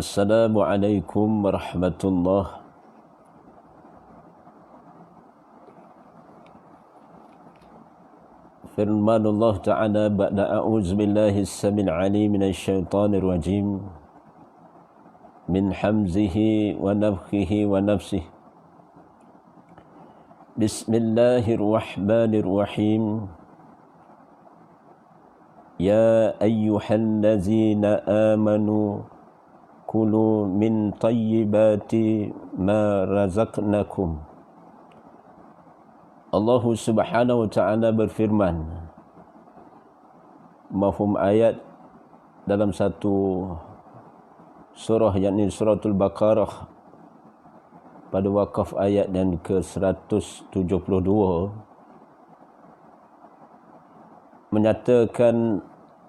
Assalamualaikum warahmatullahi. Firman Allah Ta'ala ba'da a'udzu billahi as-sami'il 'alim minasyaitonir rajim min hamzihi wa nafthihi wa nafsihi. Bismillahirrahmanirrahim. Ya ayyuhallazina amanu kulu min tayyibati ma razaqnakum. Allah Subhanahu wa taala berfirman, mafhum ayat dalam satu surah, yakni suratul Baqarah, pada wakaf ayat yang ke-172 menyatakan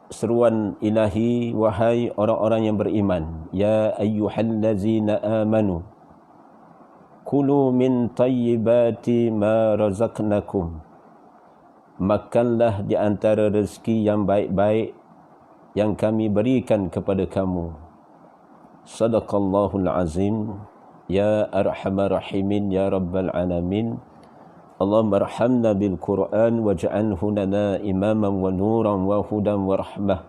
seruan ilahi, wahai orang-orang yang beriman, ya ayyuhallazina amanu kulu min tayyibati ma razaqnakum, makanlah di antara rezeki yang baik-baik yang kami berikan kepada kamu. Sadaqallahul azim. Ya arhamar rahimin ya rabbal alamin. Allahumma arhamna bil Qur'an waj'alhu lana imaman wa nuran wa hudan wa rahmah.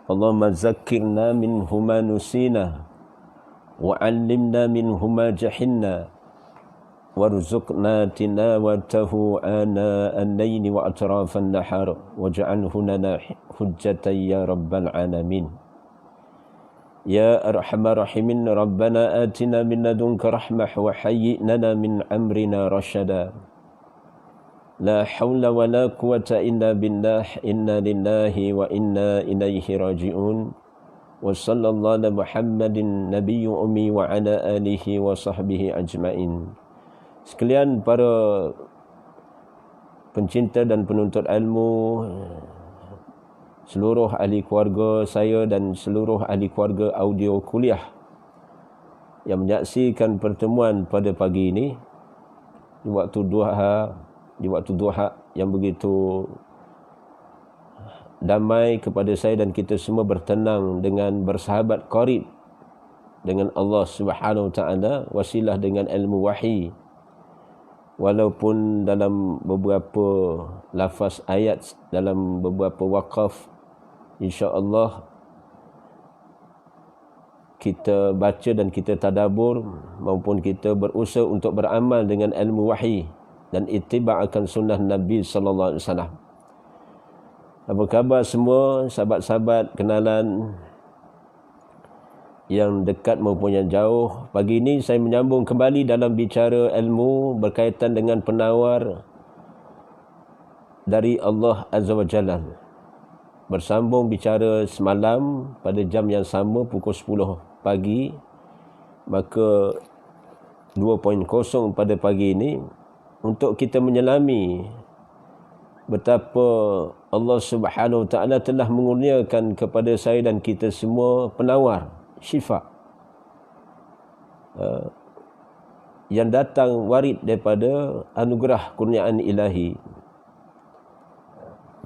Allahumma zakkirna minhu ma nusina wa 'allimna minhu ma jahilna warzuqna tilawatahu ana al-layli wa atrafan nahar waj'alhu lana hujjatan ya rabbal alamin. Ya arhamar rahimin rabbana atina min ladunka rahmah wa hayyi' lana min amrina rashada. La hawla wa la quwata illa billah. Inna lillahi wa inna ilaihi raji'un. Wa sallallahu ala Muhammadin nabiyyu ummi wa ala alihi wa sahbihi ajma'in. Sekalian para pencinta dan penuntut ilmu, seluruh ahli keluarga saya dan seluruh ahli keluarga audio kuliah yang menyaksikan pertemuan pada pagi ini di waktu duha yang begitu damai kepada saya dan kita semua bertenang dengan bersahabat qarib dengan Allah Subhanahu wa taala, wasilah dengan ilmu wahyi. Walaupun dalam beberapa lafaz ayat, dalam beberapa wakaf, insya-Allah kita baca dan kita tadabbur maupun kita berusaha untuk beramal dengan ilmu wahyi dan ittiba' akan sunnah Nabi sallallahu alaihi wasallam. Apa khabar semua sahabat-sahabat kenalan yang dekat maupun yang jauh? Pagi ini saya menyambung kembali dalam bicara ilmu berkaitan dengan penawar dari Allah Azza wa Jalla. Bersambung bicara semalam pada jam yang sama pukul 10 pagi. Maka 2.0 pada pagi ini untuk kita menyelami betapa Allah Subhanahu wa taala telah mengurniakan kepada saya dan kita semua penawar syifa yang datang warid daripada anugerah kurniaan ilahi.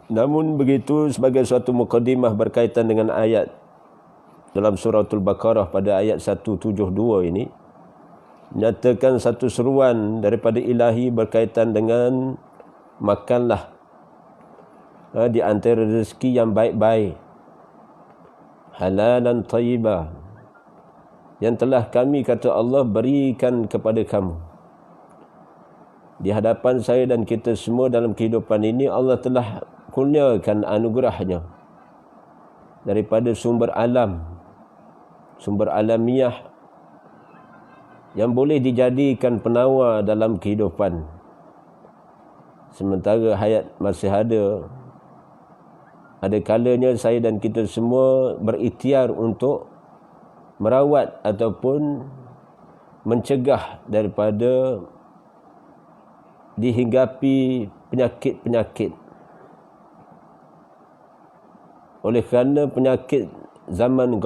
Namun begitu, sebagai suatu mukadimah berkaitan dengan ayat dalam suratul Baqarah pada ayat 172 ini, menyatakan satu seruan daripada ilahi berkaitan dengan makanlah di antara rezeki yang baik-baik, halalan tayyibah, yang telah kami, kata Allah, berikan kepada kamu. Di hadapan saya dan kita semua dalam kehidupan ini, Allah telah kurniakan anugerahnya daripada sumber alam, sumber alamiah yang boleh dijadikan penawar dalam kehidupan. Sementara hayat masih ada kalanya saya dan kita semua berikhtiar untuk merawat ataupun mencegah daripada dihinggapi penyakit-penyakit. Oleh kerana penyakit zaman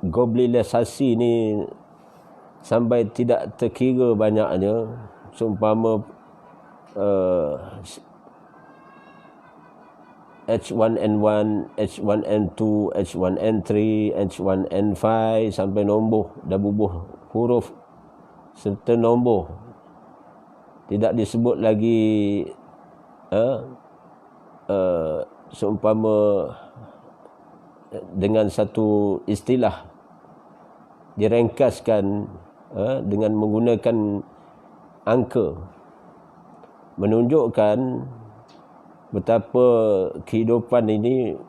globalisasi ini sampai tidak terkira banyaknya, seumpama H1N1, H1N2, H1N3, H1N5 sampai nombor, dah bubuh huruf serta nombor. Tidak disebut lagi seumpama dengan satu istilah, direngkaskan dengan menggunakan angka, menunjukkan betapa kehidupan ini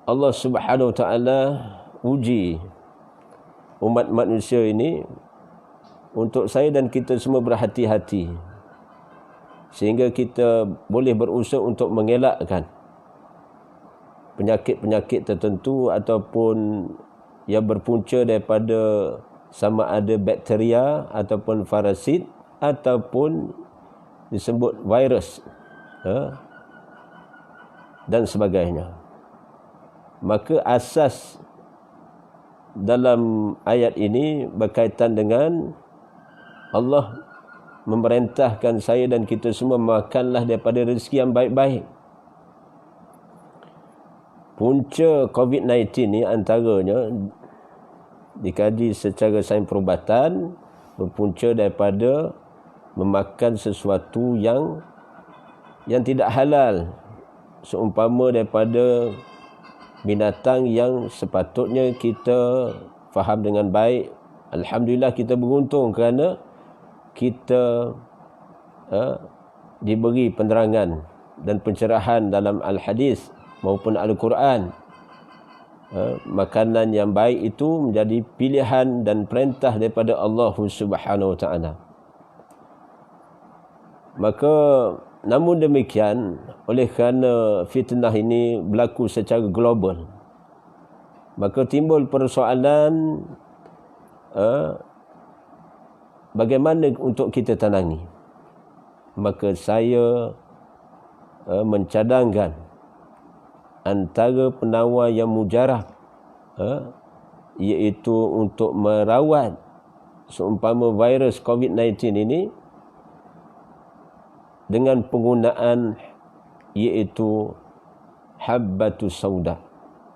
Allah Subhanahu Wa Taala uji umat manusia ini untuk saya dan kita semua berhati-hati, sehingga kita boleh berusaha untuk mengelakkan penyakit-penyakit tertentu ataupun yang berpunca daripada sama ada bakteria ataupun parasit ataupun disebut virus dan sebagainya. Maka asas dalam ayat ini berkaitan dengan Allah memerintahkan saya dan kita semua makanlah daripada rezeki yang baik-baik. Punca COVID-19 ni antaranya dikaji secara sains perubatan berpunca daripada memakan sesuatu yang tidak halal, seumpama daripada binatang yang sepatutnya kita faham dengan baik. Alhamdulillah kita beruntung kerana kita diberi penerangan dan pencerahan dalam al-hadis maupun al-Quran. Makanan yang baik itu menjadi pilihan dan perintah daripada Allah Subhanahu Wa Taala. Maka namun demikian, oleh kerana fitnah ini berlaku secara global, maka timbul persoalan bagaimana untuk kita tenangi. Maka saya mencadangkan antara penawar yang mujarab, iaitu untuk merawat seumpama virus COVID-19 ini dengan penggunaan iaitu habbatus sauda.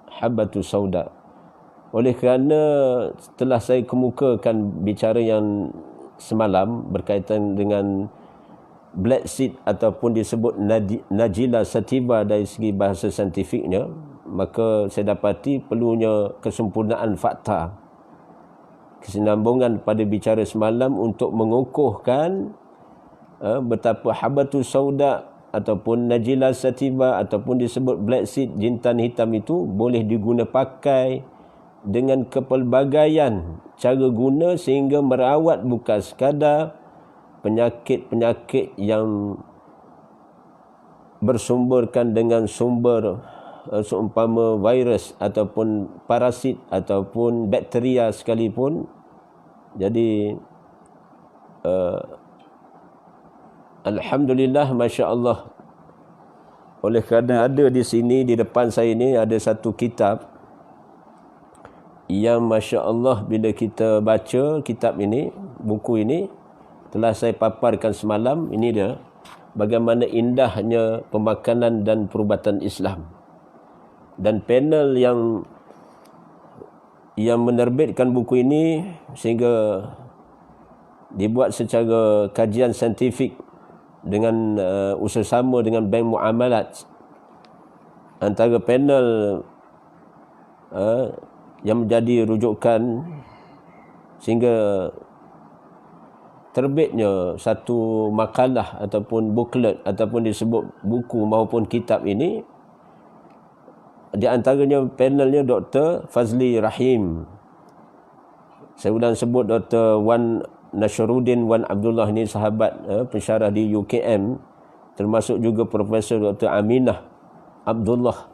Habbatus sauda. Oleh kerana setelah saya kemukakan bicara yang semalam berkaitan dengan black seed ataupun disebut Nagella sativa dari segi bahasa saintifiknya, maka saya dapati perlunya kesempurnaan fakta, kesinambungan pada bicara semalam untuk mengukuhkan betapa habbatus sauda ataupun Nagella sativa ataupun disebut black seed, jintan hitam itu boleh diguna pakai dengan kepelbagaian cara guna sehingga merawat bukan sekadar penyakit-penyakit yang bersumberkan dengan sumber seumpama virus ataupun parasit ataupun bakteria sekalipun. Jadi alhamdulillah, masya-Allah, oleh kerana ada di sini di depan saya ini ada satu kitab yang masya-Allah bila kita baca kitab ini, buku ini telah saya paparkan semalam, ini dia bagaimana indahnya pemakanan dan perubatan Islam. Dan panel yang menerbitkan buku ini sehingga dibuat secara kajian saintifik dengan usaha-sama dengan Bank Muamalat. Antara panel yang menjadi rujukan sehingga terbitnya satu makalah ataupun booklet ataupun disebut buku maupun kitab ini. Di antaranya panelnya Dr. Fazli Rahim. Saya ulang sebut Dr. Wan Nasruddin Wan Abdullah, ini sahabat pensyarah di UKM, termasuk juga Profesor Dr. Aminah Abdullah,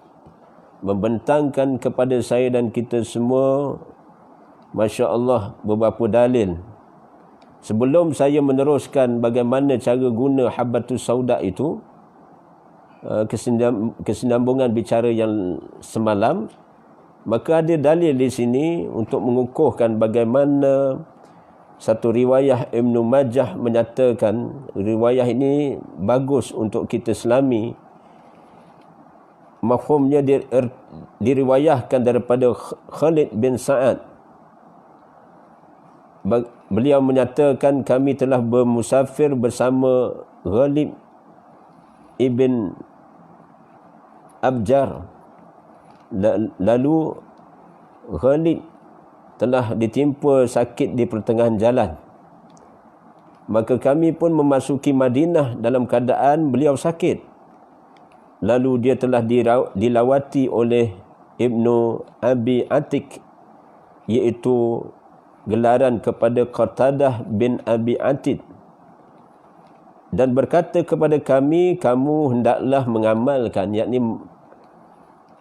membentangkan kepada saya dan kita semua, masya-Allah, beberapa dalil. Sebelum saya meneruskan bagaimana cara guna habbatus sauda itu, kesinambungan bicara yang semalam, maka ada dalil di sini untuk mengukuhkan bagaimana satu riwayah Ibn Majah menyatakan, riwayah ini bagus untuk kita selami. Mafhumnya diriwayahkan daripada Khalid bin Sa'ad. Beliau menyatakan, kami telah bermusafir bersama Ghalib ibn Abjar. Lalu Ghalib telah ditimpa sakit di pertengahan jalan. Maka kami pun memasuki Madinah dalam keadaan beliau sakit. Lalu dia telah dilawati oleh Ibnu Abi Atik, iaitu gelaran kepada Qatadah bin Abi Atid, dan berkata kepada kami, kamu hendaklah mengamalkan, yakni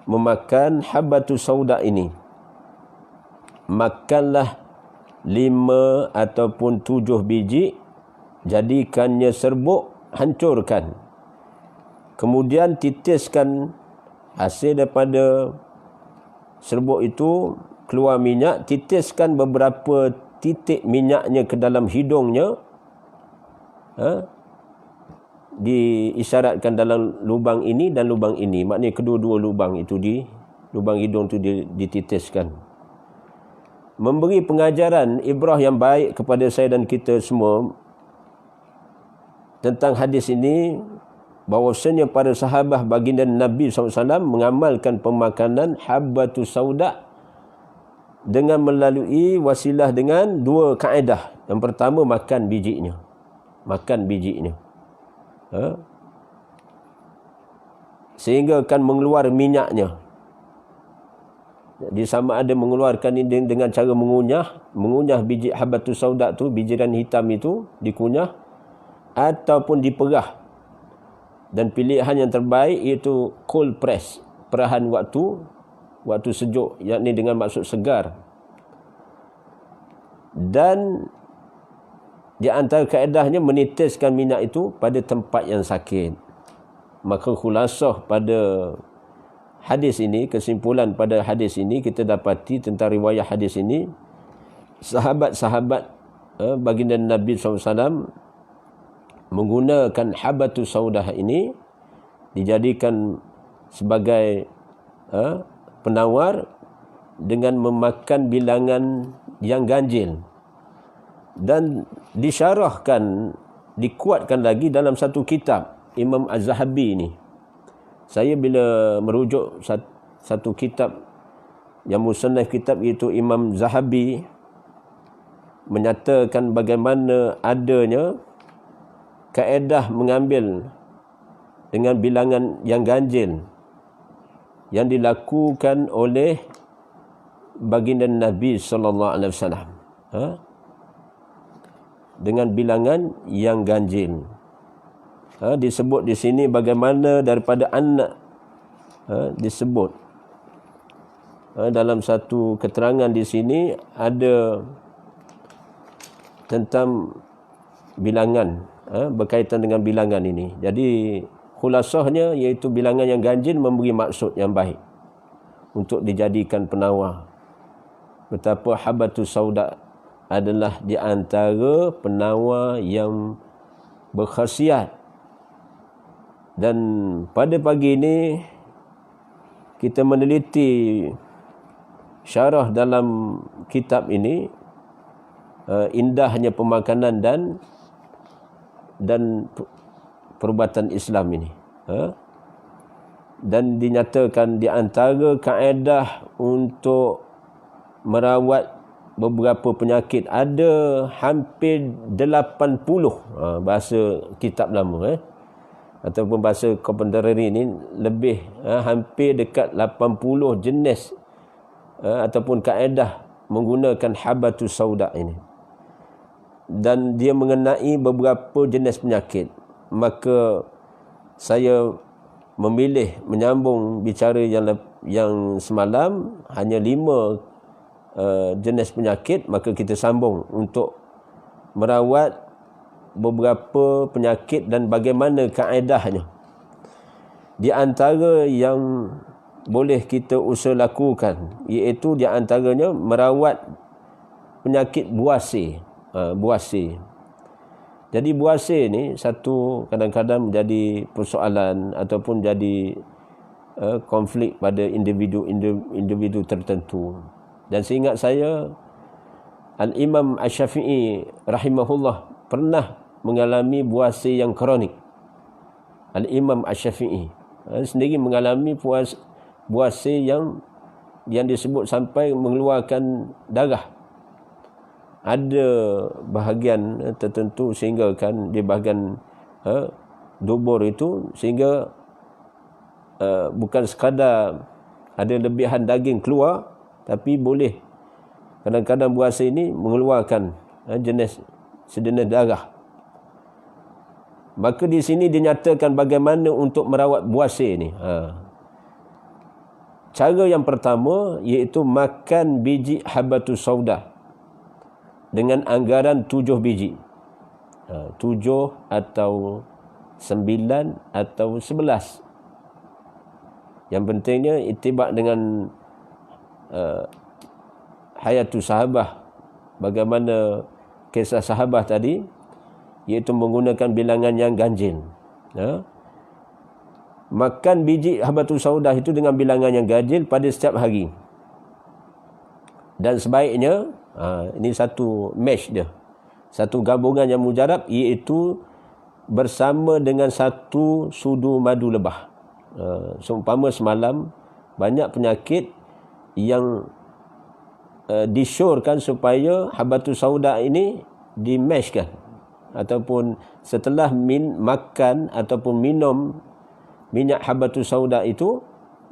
memakan habbatus sauda ini. Makanlah 5 ataupun 7 biji, jadikannya serbuk, hancurkan. Kemudian titiskan hasil daripada serbuk itu, keluar minyak, titiskan beberapa titik minyaknya ke dalam hidungnya. Diisyaratkan dalam lubang ini dan lubang ini. Maknanya kedua-dua lubang itu, lubang hidung itu dititiskan. Memberi pengajaran ibrah yang baik kepada saya dan kita semua tentang hadis ini, bahawasanya para sahabat baginda Nabi SAW mengamalkan pemakanan habbatus sauda dengan melalui wasilah dengan 2 kaedah. Yang pertama, makan bijinya. Sehingga akan mengeluar minyaknya. Jadi sama ada mengeluarkan ini dengan cara mengunyah biji habbatus sauda tu, bijiran hitam itu dikunyah, ataupun diperah. Dan pilihan yang terbaik iaitu cold press, perahan waktu sejuk, yakni dengan maksud segar. Dan di antara kaedahnya menitiskan minyak itu pada tempat yang sakit. Maka khulasah pada hadis ini, kesimpulan pada hadis ini, kita dapati tentang riwayat hadis ini, sahabat-sahabat baginda Nabi SAW menggunakan habbatus saudah ini dijadikan sebagai penawar dengan memakan bilangan yang ganjil. Dan disyarahkan, dikuatkan lagi dalam satu kitab Imam Az-Zahabi ini. Saya bila merujuk satu kitab yang musannaf kitab, iaitu Imam Zahabi, menyatakan bagaimana adanya kaedah mengambil dengan bilangan yang ganjil yang dilakukan oleh baginda Nabi sallallahu alaihi wasallam, dengan bilangan yang ganjil. Disebut di sini bagaimana daripada anak, disebut dalam satu keterangan di sini ada tentang bilangan, berkaitan dengan bilangan ini. Jadi khulasahnya iaitu bilangan yang ganjil memberi maksud yang baik untuk dijadikan penawar. Betapa habbatus sauda adalah di antara penawar yang berkhasiat. Dan pada pagi ini kita meneliti syarah dalam kitab ini, indahnya pemakanan dan perubatan Islam ini. Dan dinyatakan di antara kaedah untuk merawat beberapa penyakit ada hampir 80, bahasa kitab lama, ataupun bahasa contemporary ini lebih, hampir dekat 80 jenis ataupun kaedah menggunakan habbatus sauda ini. Dan dia mengenai beberapa jenis penyakit. Maka saya memilih menyambung bicara yang semalam, hanya 5 jenis penyakit. Maka kita sambung untuk merawat beberapa penyakit dan bagaimana kaedahnya. Di antara yang boleh kita usaha lakukan, iaitu di antaranya merawat penyakit buasir. buasir. Jadi buasir ni satu kadang-kadang menjadi persoalan ataupun jadi konflik pada individu tertentu. Dan seingat saya, Al-Imam Asy-Syafi'i rahimahullah pernah mengalami buasir yang kronik. Al-Imam Asy-Syafi'i sendiri mengalami buasir yang disebut sampai mengeluarkan darah. Ada bahagian tertentu sehingga kan di bahagian dubur itu sehingga bukan sekadar ada lebihan daging keluar, tapi boleh kadang-kadang buasir ini mengeluarkan sejenis darah. Maka di sini dinyatakan bagaimana untuk merawat buasir ni. Cara yang pertama iaitu makan biji habbatus sauda dengan anggaran 7 biji. 7 atau 9 atau 11. Yang pentingnya itibak dengan hayatus sahabah. Bagaimana kisah sahabah tadi, iaitu menggunakan bilangan yang ganjil. Makan biji habbatus sauda itu dengan bilangan yang ganjil pada setiap hari. Dan sebaiknya, ini satu match dia, satu gabungan yang mujarab, iaitu bersama dengan 1 sudu madu lebah. Seumpama semalam banyak penyakit yang disyorkan supaya habbatus sauda ini dimashkan, ataupun setelah makan ataupun minum minyak habbatus sauda itu,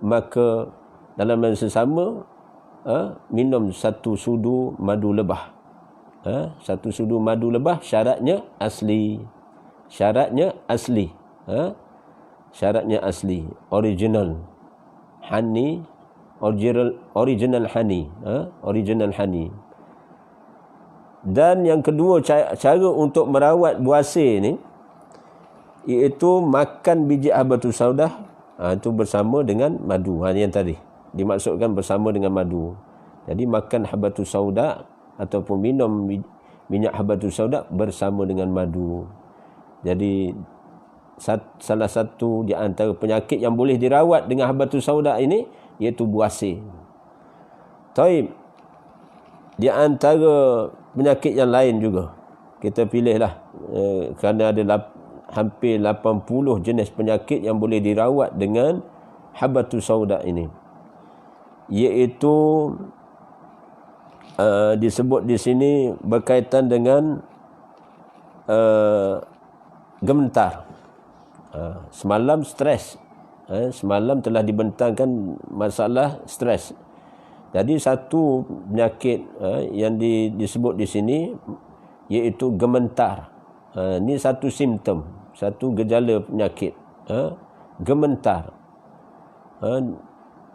maka dalam masa sama minum 1 sudu madu lebah. 1 sudu madu lebah syaratnya asli. Syaratnya asli. Syaratnya asli, original honey, original honey, original honey. Dan yang kedua, cara untuk merawat buasir ni iaitu makan biji habbatus sauda itu bersama dengan madu. Yang tadi dimaksudkan bersama dengan madu. Jadi makan habbatus sauda ataupun minum minyak habbatus sauda bersama dengan madu. Jadi salah satu di antara penyakit yang boleh dirawat dengan habbatus sauda ini iaitu buasir. Taib. Di antara penyakit yang lain juga kita pilihlah, kerana ada hampir 80 jenis penyakit yang boleh dirawat dengan habbatus sauda ini, iaitu disebut di sini berkaitan dengan gemetar. Semalam stres, semalam telah dibentangkan masalah stres. Jadi satu penyakit yang disebut di sini iaitu gemetar. Ini satu simptom, satu gejala penyakit. Gemetar.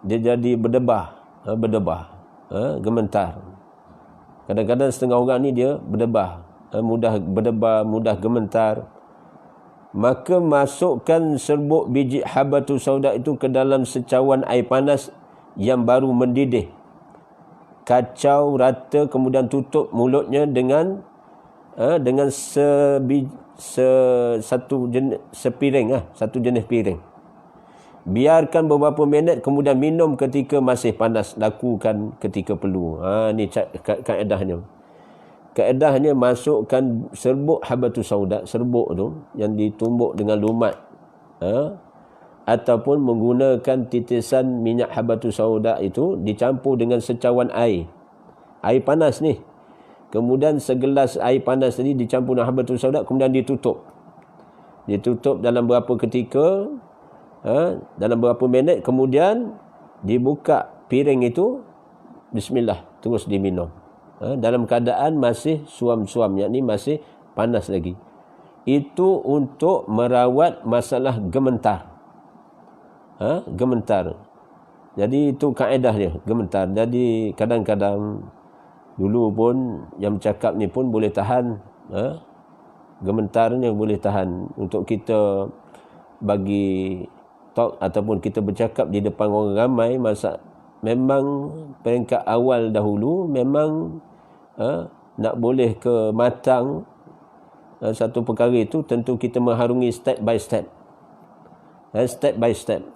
Dia jadi berdebah, gemetar. Kadang-kadang setengah orang ni dia berdebah, mudah berdebah, mudah gemetar. Maka masukkan serbuk biji habbatus sauda itu ke dalam secawan air panas yang baru mendidih. Kacau rata, kemudian tutup mulutnya dengan satu jenis piring. Biarkan beberapa minit, kemudian minum ketika masih panas, lakukan ketika perlu. Ini kaedahnya. Kaedahnya masukkan serbuk habbatus sauda, serbuk tu yang ditumbuk dengan lumat, ataupun menggunakan titisan minyak habbatus sauda itu dicampur dengan secawan air panas ni. Kemudian segelas air panas tadi dicampur dengan habbatus sauda, kemudian ditutup dalam berapa ketika, dalam berapa minit, kemudian dibuka piring itu, bismillah, terus diminum dalam keadaan masih suam-suam, yakni masih panas lagi. Itu untuk merawat masalah gemetar. Gemetar. Jadi itu kaedah dia, gemetar. Jadi kadang-kadang dulu pun yang bercakap ni pun boleh tahan, gementar ni boleh tahan untuk kita bagi talk ataupun kita bercakap di depan orang ramai. Memang peringkat awal dahulu memang nak boleh ke matang satu perkara itu, tentu kita mengharungi step by step. Step by step.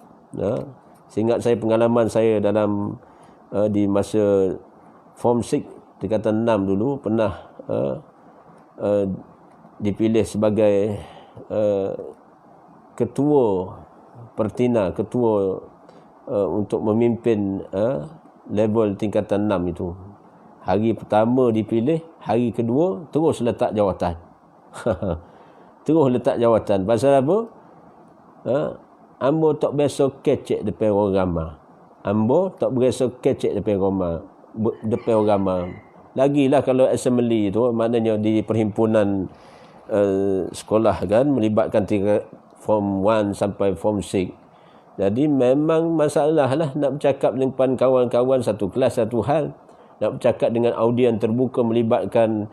Seingat saya pengalaman saya dalam di masa form 6 tingkatan 6 dulu pernah dipilih sebagai ketua Pertina, ketua untuk memimpin level tingkatan 6 itu. Hari pertama dipilih, hari kedua terus letak jawatan. Terus letak jawatan. Pasal apa? Ambo tak biasa kecek depan orang ramai. Ambo tak biasa kecek depan orang ramai. Lagilah kalau assembly tu, maknanya di perhimpunan sekolah kan, melibatkan form 1 sampai form 6. Jadi memang masalah lah nak bercakap dengan kawan-kawan satu kelas satu hal. Nak bercakap dengan audien terbuka melibatkan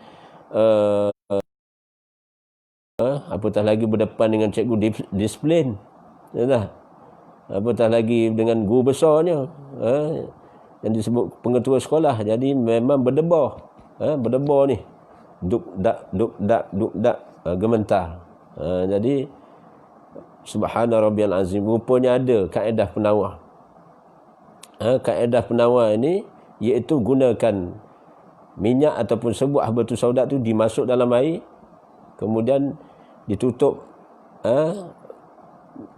apatah lagi berdepan dengan cikgu disiplin. Yalah. Apatah lagi dengan guru besarnya, yang disebut pengetua sekolah. Jadi memang berdebar. Berdebar ni. Duk dak gementar. Jadi subhana rabbiyal azim, rupanya ada kaedah penawar. Kaedah penawar ini iaitu gunakan minyak ataupun sebuah habatus sauda tu dimasuk dalam air, kemudian ditutup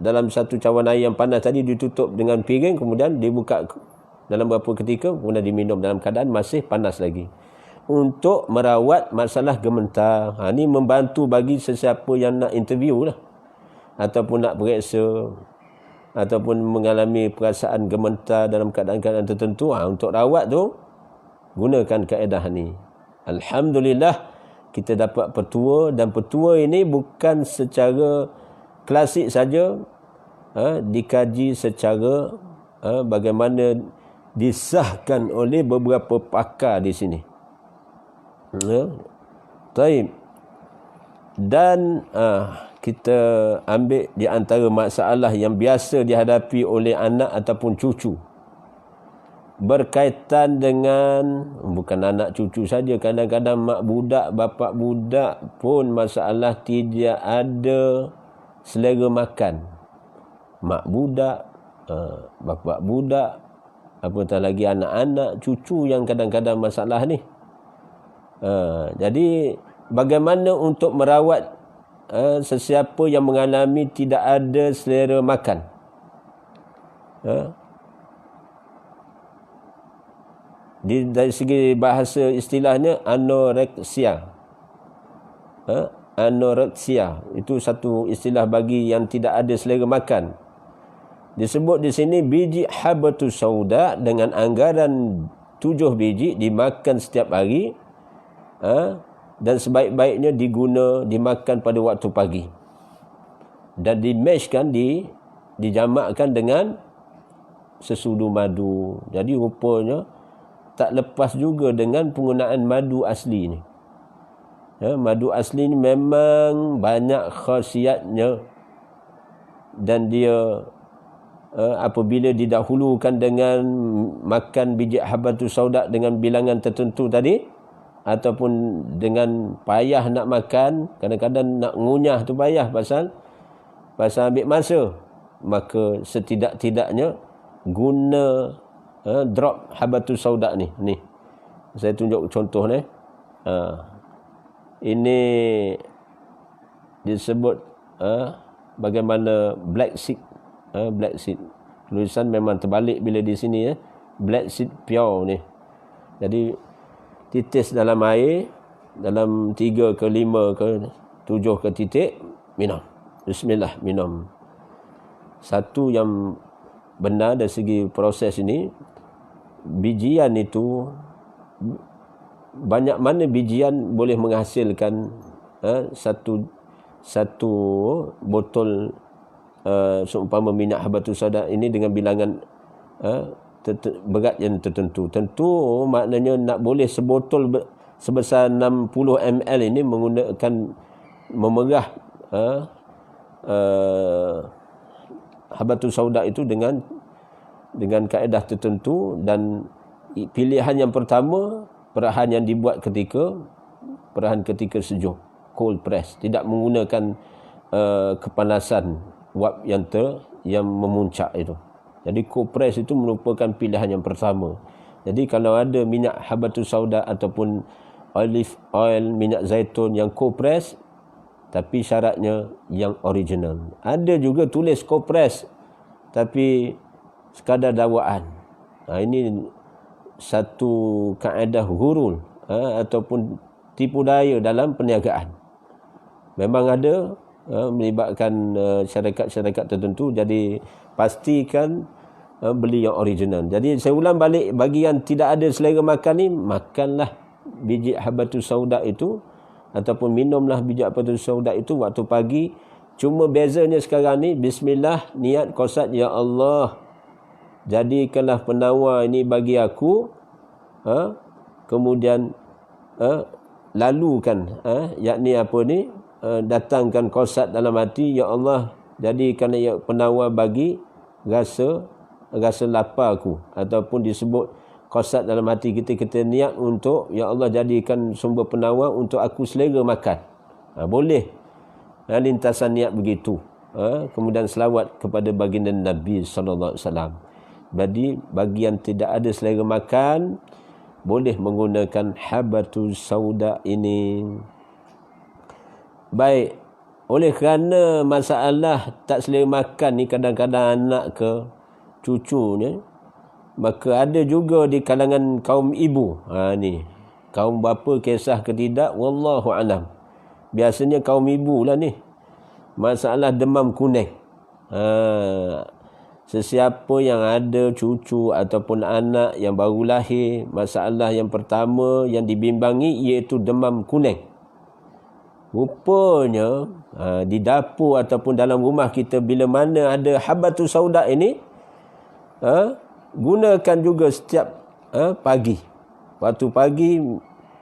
dalam satu cawan air yang panas tadi, ditutup dengan piring, kemudian dibuka dalam beberapa ketika, kemudian diminum dalam keadaan masih panas lagi, untuk merawat masalah gementar. Ini membantu bagi sesiapa yang nak interview lah, ataupun nak periksa, ataupun mengalami perasaan gementar dalam keadaan-keadaan tertentu. Untuk rawat tu gunakan kaedah ni. Alhamdulillah kita dapat petua, dan petua ini bukan secara klasik saja, dikaji secara bagaimana disahkan oleh beberapa pakar di sini. Taib. Dan kita ambil di antara masalah yang biasa dihadapi oleh anak ataupun cucu, berkaitan dengan bukan anak cucu saja, kadang-kadang mak budak, bapak budak pun masalah tidak ada selera makan. Mak budak, bapak budak, apatah lagi anak-anak, cucu yang kadang-kadang masalah ni. Jadi bagaimana untuk merawat sesiapa yang mengalami tidak ada selera makan? Dari segi bahasa istilahnya anoreksia. Anoreksia itu satu istilah bagi yang tidak ada selera makan. Disebut di sini biji habatus sauda dengan anggaran 7 biji dimakan setiap hari, dan sebaik-baiknya dimakan pada waktu pagi, dan dimeshkan, dijamakkan dengan sesudu madu. Jadi rupanya tak lepas juga dengan penggunaan madu asli ni. Madu asli ni memang banyak khasiatnya, dan dia apabila didahulukan dengan makan biji habatus sauda dengan bilangan tertentu tadi, ataupun dengan payah nak makan, kadang-kadang nak ngunyah tu payah pasal ambil masa, maka setidak-tidaknya guna drop habatus sauda ni. Saya tunjuk contoh ni. Ini disebut bagaimana black seed. Black seed. Tulisan memang terbalik bila di sini black seed pure ni. Jadi titis dalam air, dalam 3 ke 5 ke 7 ke titik, minum. Bismillah, minum. Satu yang benar dari segi proses ini, bijian itu, banyak mana bijian boleh menghasilkan satu botol seumpama minyak habatus sauda ini dengan bilangan berat yang tertentu. Tentu maknanya nak boleh sebotol sebesar 60 ml ini menggunakan memerah habatus sauda itu dengan kaedah tertentu. Dan pilihan yang pertama, perahan yang dibuat ketika perahan ketika sejuk, cold press, tidak menggunakan kepanasan wap yang memuncak itu. Jadi cold press itu merupakan pilihan yang pertama. Jadi kalau ada minyak habatus sauda ataupun olive oil, minyak zaitun yang cold press, tapi syaratnya yang original. Ada juga tulis cold press tapi sekadar dakwaan. Ini satu kaedah hurul ataupun tipu daya dalam perniagaan. Memang ada melibatkan syarikat-syarikat tertentu, jadi pastikan beli yang original. Jadi saya ulang balik, bagi yang tidak ada selera makan ni, makanlah biji habatus sauda itu ataupun minumlah biji habatus sauda itu waktu pagi. Cuma bezanya sekarang ni, bismillah, niat qasad, ya Allah, jadikanlah penawar ini bagi aku, kemudian lalukan, yakni apa ni, datangkan qasad dalam hati, ya Allah, jadikan penawar bagi rasa lapar aku, ataupun disebut qasad dalam hati kita niat untuk, ya Allah, jadikan sumber penawar untuk aku selera makan. Boleh lintasan niat begitu. Kemudian selawat kepada baginda Nabi sallallahu alaihi wasallam. Jadi bagi yang tidak ada selera makan, boleh menggunakan habatus sauda ini. Baik, oleh kerana masalah tak selera makan ni kadang-kadang anak ke cucunya, maka ada juga di kalangan kaum ibu, ni kaum bapa kisah ke tidak, wallahu alam, biasanya kaum ibu lah ni, masalah demam kuning. Sesiapa yang ada cucu ataupun anak yang baru lahir, masalah yang pertama yang dibimbangi iaitu demam kuning. Rupanya di dapur ataupun dalam rumah kita, bila mana ada habatus sauda ini, gunakan juga setiap pagi. Waktu pagi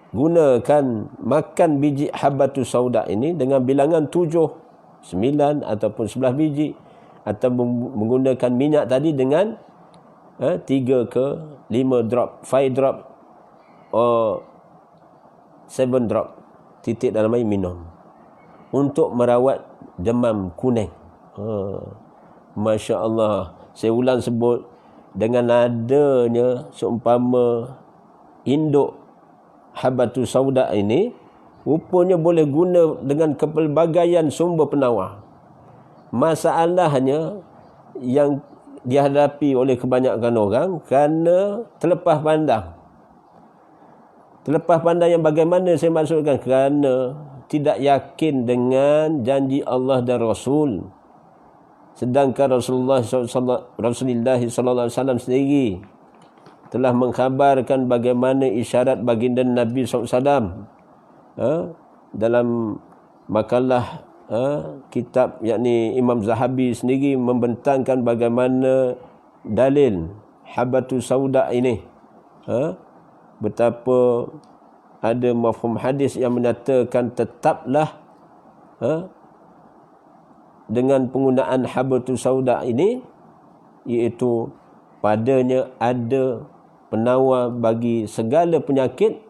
gunakan, makan biji habatus sauda ini dengan bilangan 7, 9 ataupun 11 biji, atau menggunakan minyak tadi dengan 3 ke 5 drop, 5 drop or 7 drop titik dalam air minum untuk merawat demam kuning. Masya Allah. Saya ulang sebut, dengan adanya seumpama induk habatus sauda ini, rupanya boleh guna dengan kepelbagaian sumber penawar. Masalahnya yang dihadapi oleh kebanyakan orang kerana terlepas pandang. Terlepas pandang yang bagaimana saya maksudkan? Kerana tidak yakin dengan janji Allah dan Rasul. Sedangkan Rasulullah sallallahu alaihi wasallam sendiri telah mengkhabarkan bagaimana isyarat baginda Nabi SAW dalam makalah kitab, yakni Imam Zahabi sendiri membentangkan bagaimana dalil habatus sauda ini, betapa ada mafhum hadis yang menyatakan tetaplah dengan penggunaan habatus sauda ini, iaitu padanya ada penawar bagi segala penyakit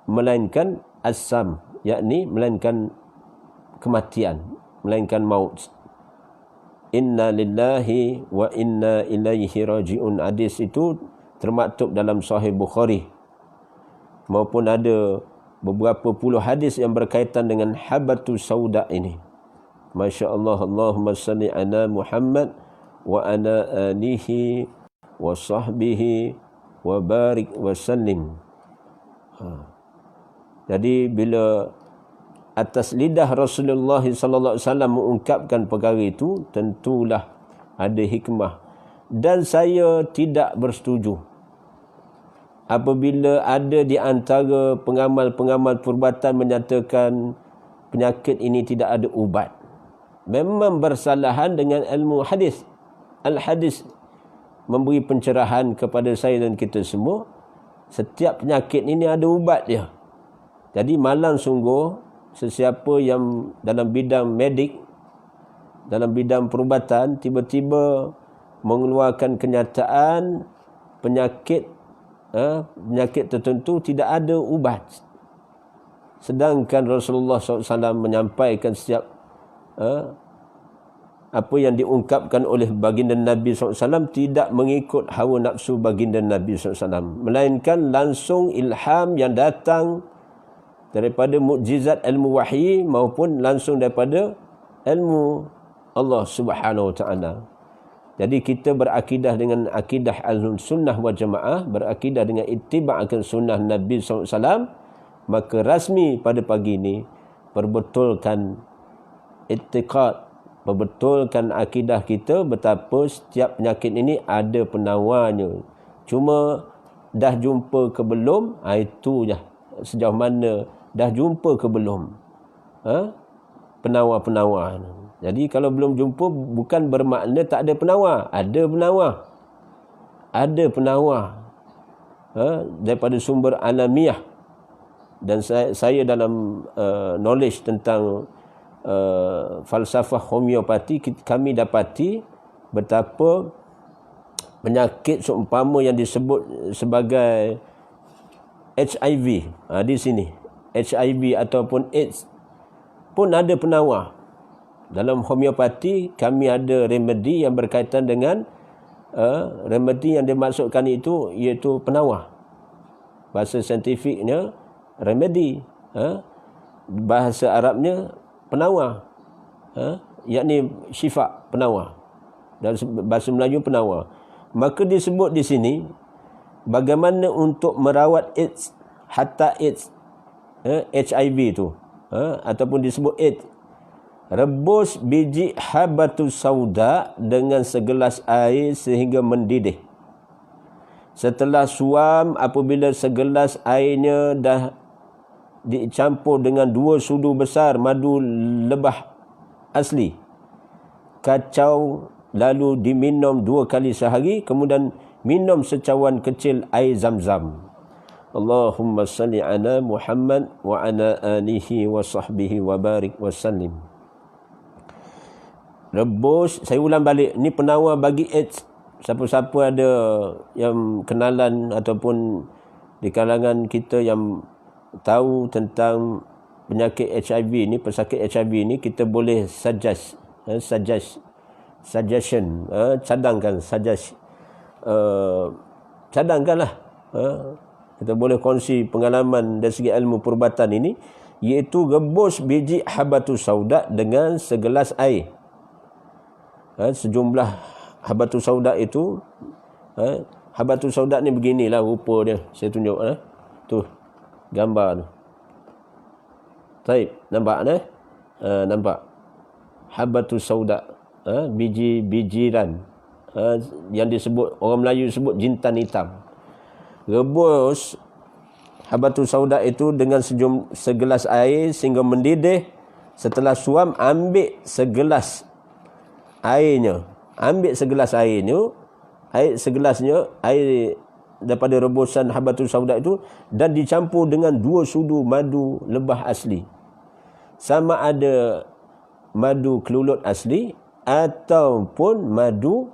melainkan asam, yakni melainkan kematian, melainkan maut. Inna lillahi wa inna ilaihi raji'un. Hadis itu termaktub dalam Sahih Bukhari, maupun ada beberapa puluh hadis yang berkaitan dengan habatus sauda ini. Masya Allah. Allahumma salli ala Muhammad wa ala alihi wa sahbihi wa barik wa sallim. Jadi bila atas lidah Rasulullah sallallahu alaihi wasallam mengungkapkan perkara itu, tentulah ada hikmah. Dan saya tidak bersetuju apabila ada di antara pengamal-pengamal perubatan menyatakan penyakit ini tidak ada ubat. Memang bersalahan dengan ilmu hadis. Al-hadis memberi pencerahan kepada saya dan kita semua, setiap penyakit ini ada ubat dia. Jadi malang sungguh sesiapa yang dalam bidang medik, dalam bidang perubatan, tiba-tiba mengeluarkan kenyataan penyakit tertentu tidak ada ubat. Sedangkan Rasulullah SAW menyampaikan setiap apa yang diungkapkan oleh baginda Nabi SAW tidak mengikut hawa nafsu baginda Nabi SAW, melainkan langsung ilham yang datang daripada mukjizat ilmu wahyi maupun langsung daripada ilmu Allah Subhanahu Wa Taala. Jadi kita berakidah dengan akidah Ahlussunnah wal Jamaah, berakidah dengan ittiba' akan sunnah Nabi SAW, maka rasmi pada pagi ini perbetulkan i'tiqad, perbetulkan akidah kita betapa setiap penyakit ini ada penawarnya. Cuma dah jumpa ke belum? Itu je. Sejauh mana dah jumpa ke belum penawar-penawar. Jadi kalau belum jumpa bukan bermakna tak ada penawar. Ada penawar. Ada penawar daripada sumber alamiah. Dan saya dalam knowledge tentang falsafah homeopati, kami dapati betapa penyakit seumpama yang disebut sebagai HIV, di sini HIV ataupun AIDS pun ada penawar. Dalam homeopati kami ada remedi yang berkaitan dengan remedi yang dimaksudkan itu iaitu penawar. Bahasa saintifiknya remedi, bahasa Arabnya penawar, yakni syifa, penawar. Dalam bahasa Melayu penawar. Maka disebut di sini bagaimana untuk merawat AIDS, hatta AIDS, HIV itu, ataupun disebut AIDS. Rebus biji habatus sauda dengan segelas air sehingga mendidih. Setelah suam, apabila segelas airnya dah dicampur dengan 2 sudu besar madu lebah asli, kacau, lalu diminum 2 kali sehari, kemudian minum secawan kecil air zam-zam. Allahumma salli ala Muhammad wa ala alihi wa sahbihi wa barik wa sallim. Rebus, saya ulang balik, ni penawar bagi AIDS. Siapa-siapa ada yang kenalan ataupun di kalangan kita yang tahu tentang penyakit HIV ni, pesakit HIV ni, kita boleh cadangkanlah, kita boleh kongsi pengalaman dari segi ilmu perubatan ini, iaitu rebus biji habatus sauda dengan segelas air. Sejumlah habatus sauda itu, habatus sauda ni beginilah rupa dia, saya tunjuk tu gambar tu. Baik, nampak nampak habatus sauda, biji-bijiran, yang disebut, orang Melayu sebut jintan hitam. Rebus habatus sauda itu dengan segelas air sehingga mendidih. Setelah suam, ambil segelas airnya, air daripada rebusan habatus sauda itu, dan dicampur dengan 2 sudu madu lebah asli. Sama ada madu kelulut asli ataupun madu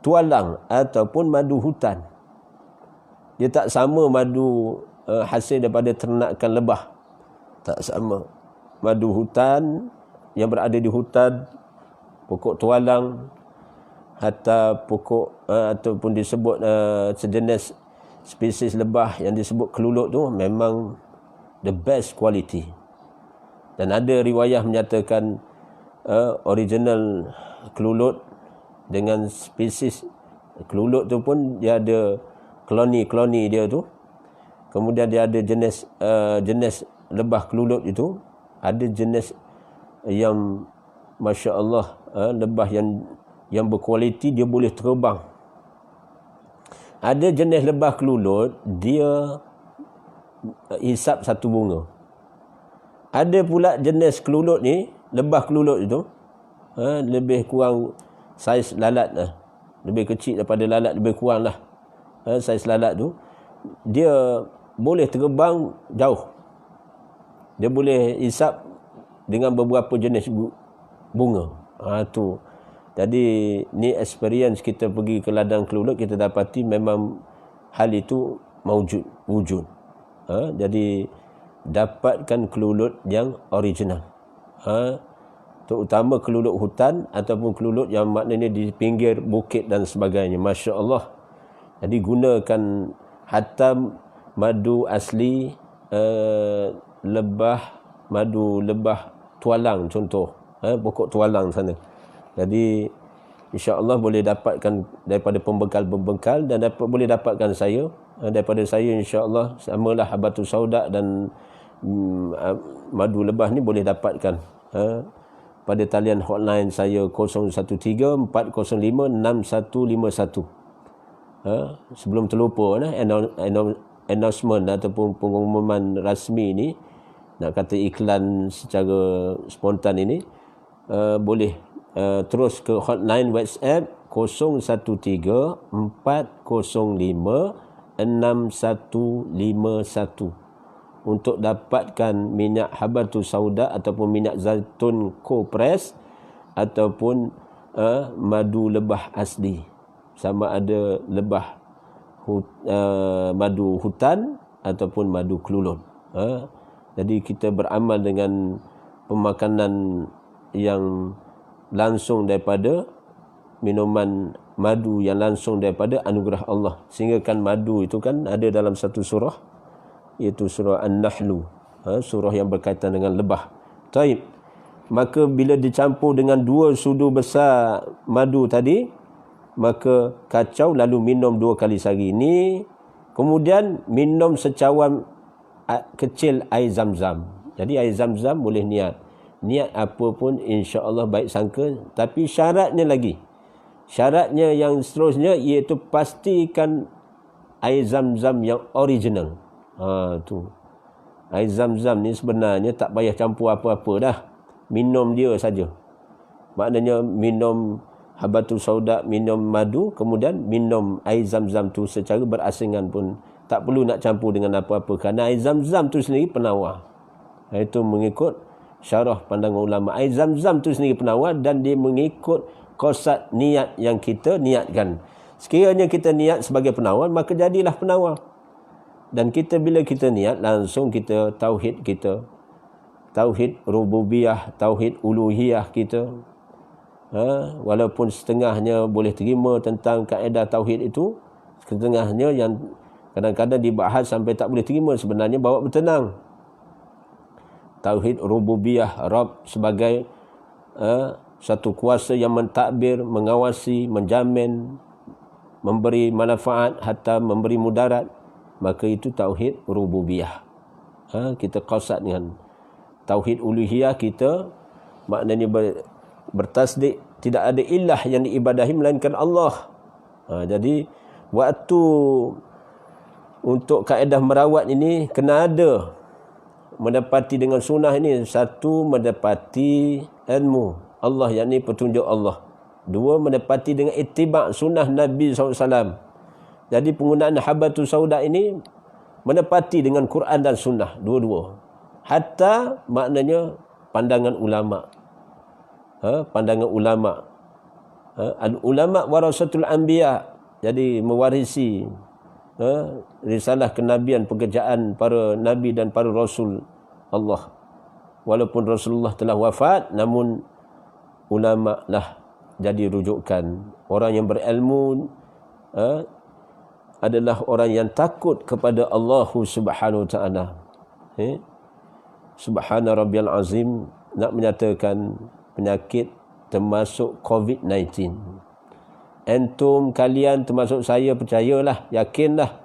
tualang ataupun madu hutan. Dia tak sama madu hasil daripada ternakan lebah. Tak sama. Madu hutan yang berada di hutan, pokok tualang, hatta pokok ataupun disebut sejenis spesies lebah yang disebut kelulut tu memang the best quality. Dan ada riwayah menyatakan original kelulut dengan spesies kelulut tu pun dia ada kloni dia tu. Kemudian dia ada jenis lebah kelulut itu, ada jenis yang Masya Allah, lebah yang berkualiti, dia boleh terbang. Ada jenis lebah kelulut, dia hisap satu bunga. Ada pula jenis kelulut ni, lebah kelulut itu, lebih kurang saiz lalat lah. Lebih kecil daripada lalat, lebih kurang lah. Saiz lalat tu, dia boleh terbang jauh. Dia boleh hisap dengan beberapa jenis bunga. Tu. Jadi ni experience kita pergi ke ladang kelulut, kita dapati memang hal itu wujud. Jadi dapatkan kelulut yang original. Terutama kelulut hutan ataupun kelulut yang maknanya di pinggir bukit dan sebagainya. Masya Allah. Jadi gunakan hatam madu asli, madu lebah tualang contoh, pokok tualang sana. Jadi insya-Allah boleh dapatkan daripada pembekal-pembekal dan boleh dapatkan saya, daripada saya insya-Allah samalah habatus sauda dan madu lebah ni boleh dapatkan pada talian hotline saya 013 405 6151. Sebelum terlupa announcement ataupun pengumuman rasmi ni, nak kata iklan secara spontan ini, boleh terus ke hotline WhatsApp 013 405 6151 untuk dapatkan minyak habatus sauda ataupun minyak zaitun kopres ataupun madu lebah asli, sama ada lebah madu hutan ataupun madu kelulut. Jadi kita beramal dengan pemakanan yang langsung daripada minuman madu yang langsung daripada anugerah Allah. Sehingga kan madu itu kan ada dalam satu surah, iaitu surah An-Nahlu, surah yang berkaitan dengan lebah. Taib. Maka bila dicampur dengan 2 sudu besar madu tadi, maka kacau lalu minum 2 kali sehari. Ini kemudian minum secawan kecil air zam-zam. Jadi air zam-zam boleh niat apa pun insya-Allah baik sangka, tapi syaratnya yang seterusnya iaitu pastikan air zam-zam yang original. Tu air zam-zam ni sebenarnya tak payah campur apa-apa dah, minum dia saja. Maknanya minum habatus sauda, minum madu, kemudian minum air zam-zam tu secara berasingan pun tak perlu nak campur dengan apa-apa, kerana air zam-zam tu sendiri penawar. Itu mengikut syarah pandangan ulama. Air zam-zam tu sendiri penawar dan dia mengikut qasad niat yang kita niatkan. Sekiranya kita niat sebagai penawar, maka jadilah penawar. Dan kita bila kita niat, langsung kita tauhid rububiyah, tauhid uluhiyah kita. Walaupun setengahnya boleh terima tentang kaedah tauhid itu, setengahnya yang kadang-kadang dibahas sampai tak boleh terima, sebenarnya bawa bertenang. Tauhid rububiyah, Rabb sebagai satu kuasa yang mentadbir, mengawasi, menjamin, memberi manfaat hatta memberi mudarat, maka itu tauhid rububiyah. Kita qasad dengan tauhid uluhiyah kita, maknanya bertasdik tidak ada ilah yang diibadahi melainkan Allah. Jadi waktu untuk kaedah merawat ini kena ada mendapati dengan sunnah ini. Satu, mendapati ilmu Allah, yakni petunjuk Allah. 2, mendapati dengan ittiba' sunnah Nabi SAW. Jadi penggunaan habatus sauda ini mendapati dengan Quran dan sunnah, dua-dua. Hatta maknanya pandangan ulama. Pandangan ulama. Al-ulama warasatul anbiya. Jadi mewarisi risalah kenabian, pekerjaan para nabi dan para rasul Allah. Walaupun Rasulullah telah wafat, namun ulama lah jadi rujukan. Orang yang berilmu adalah orang yang takut kepada Allah Subhanahu wa taala. Subhana rabbiyal azim nak menyatakan penyakit termasuk COVID-19. Antum kalian termasuk saya, percayalah, yakinlah,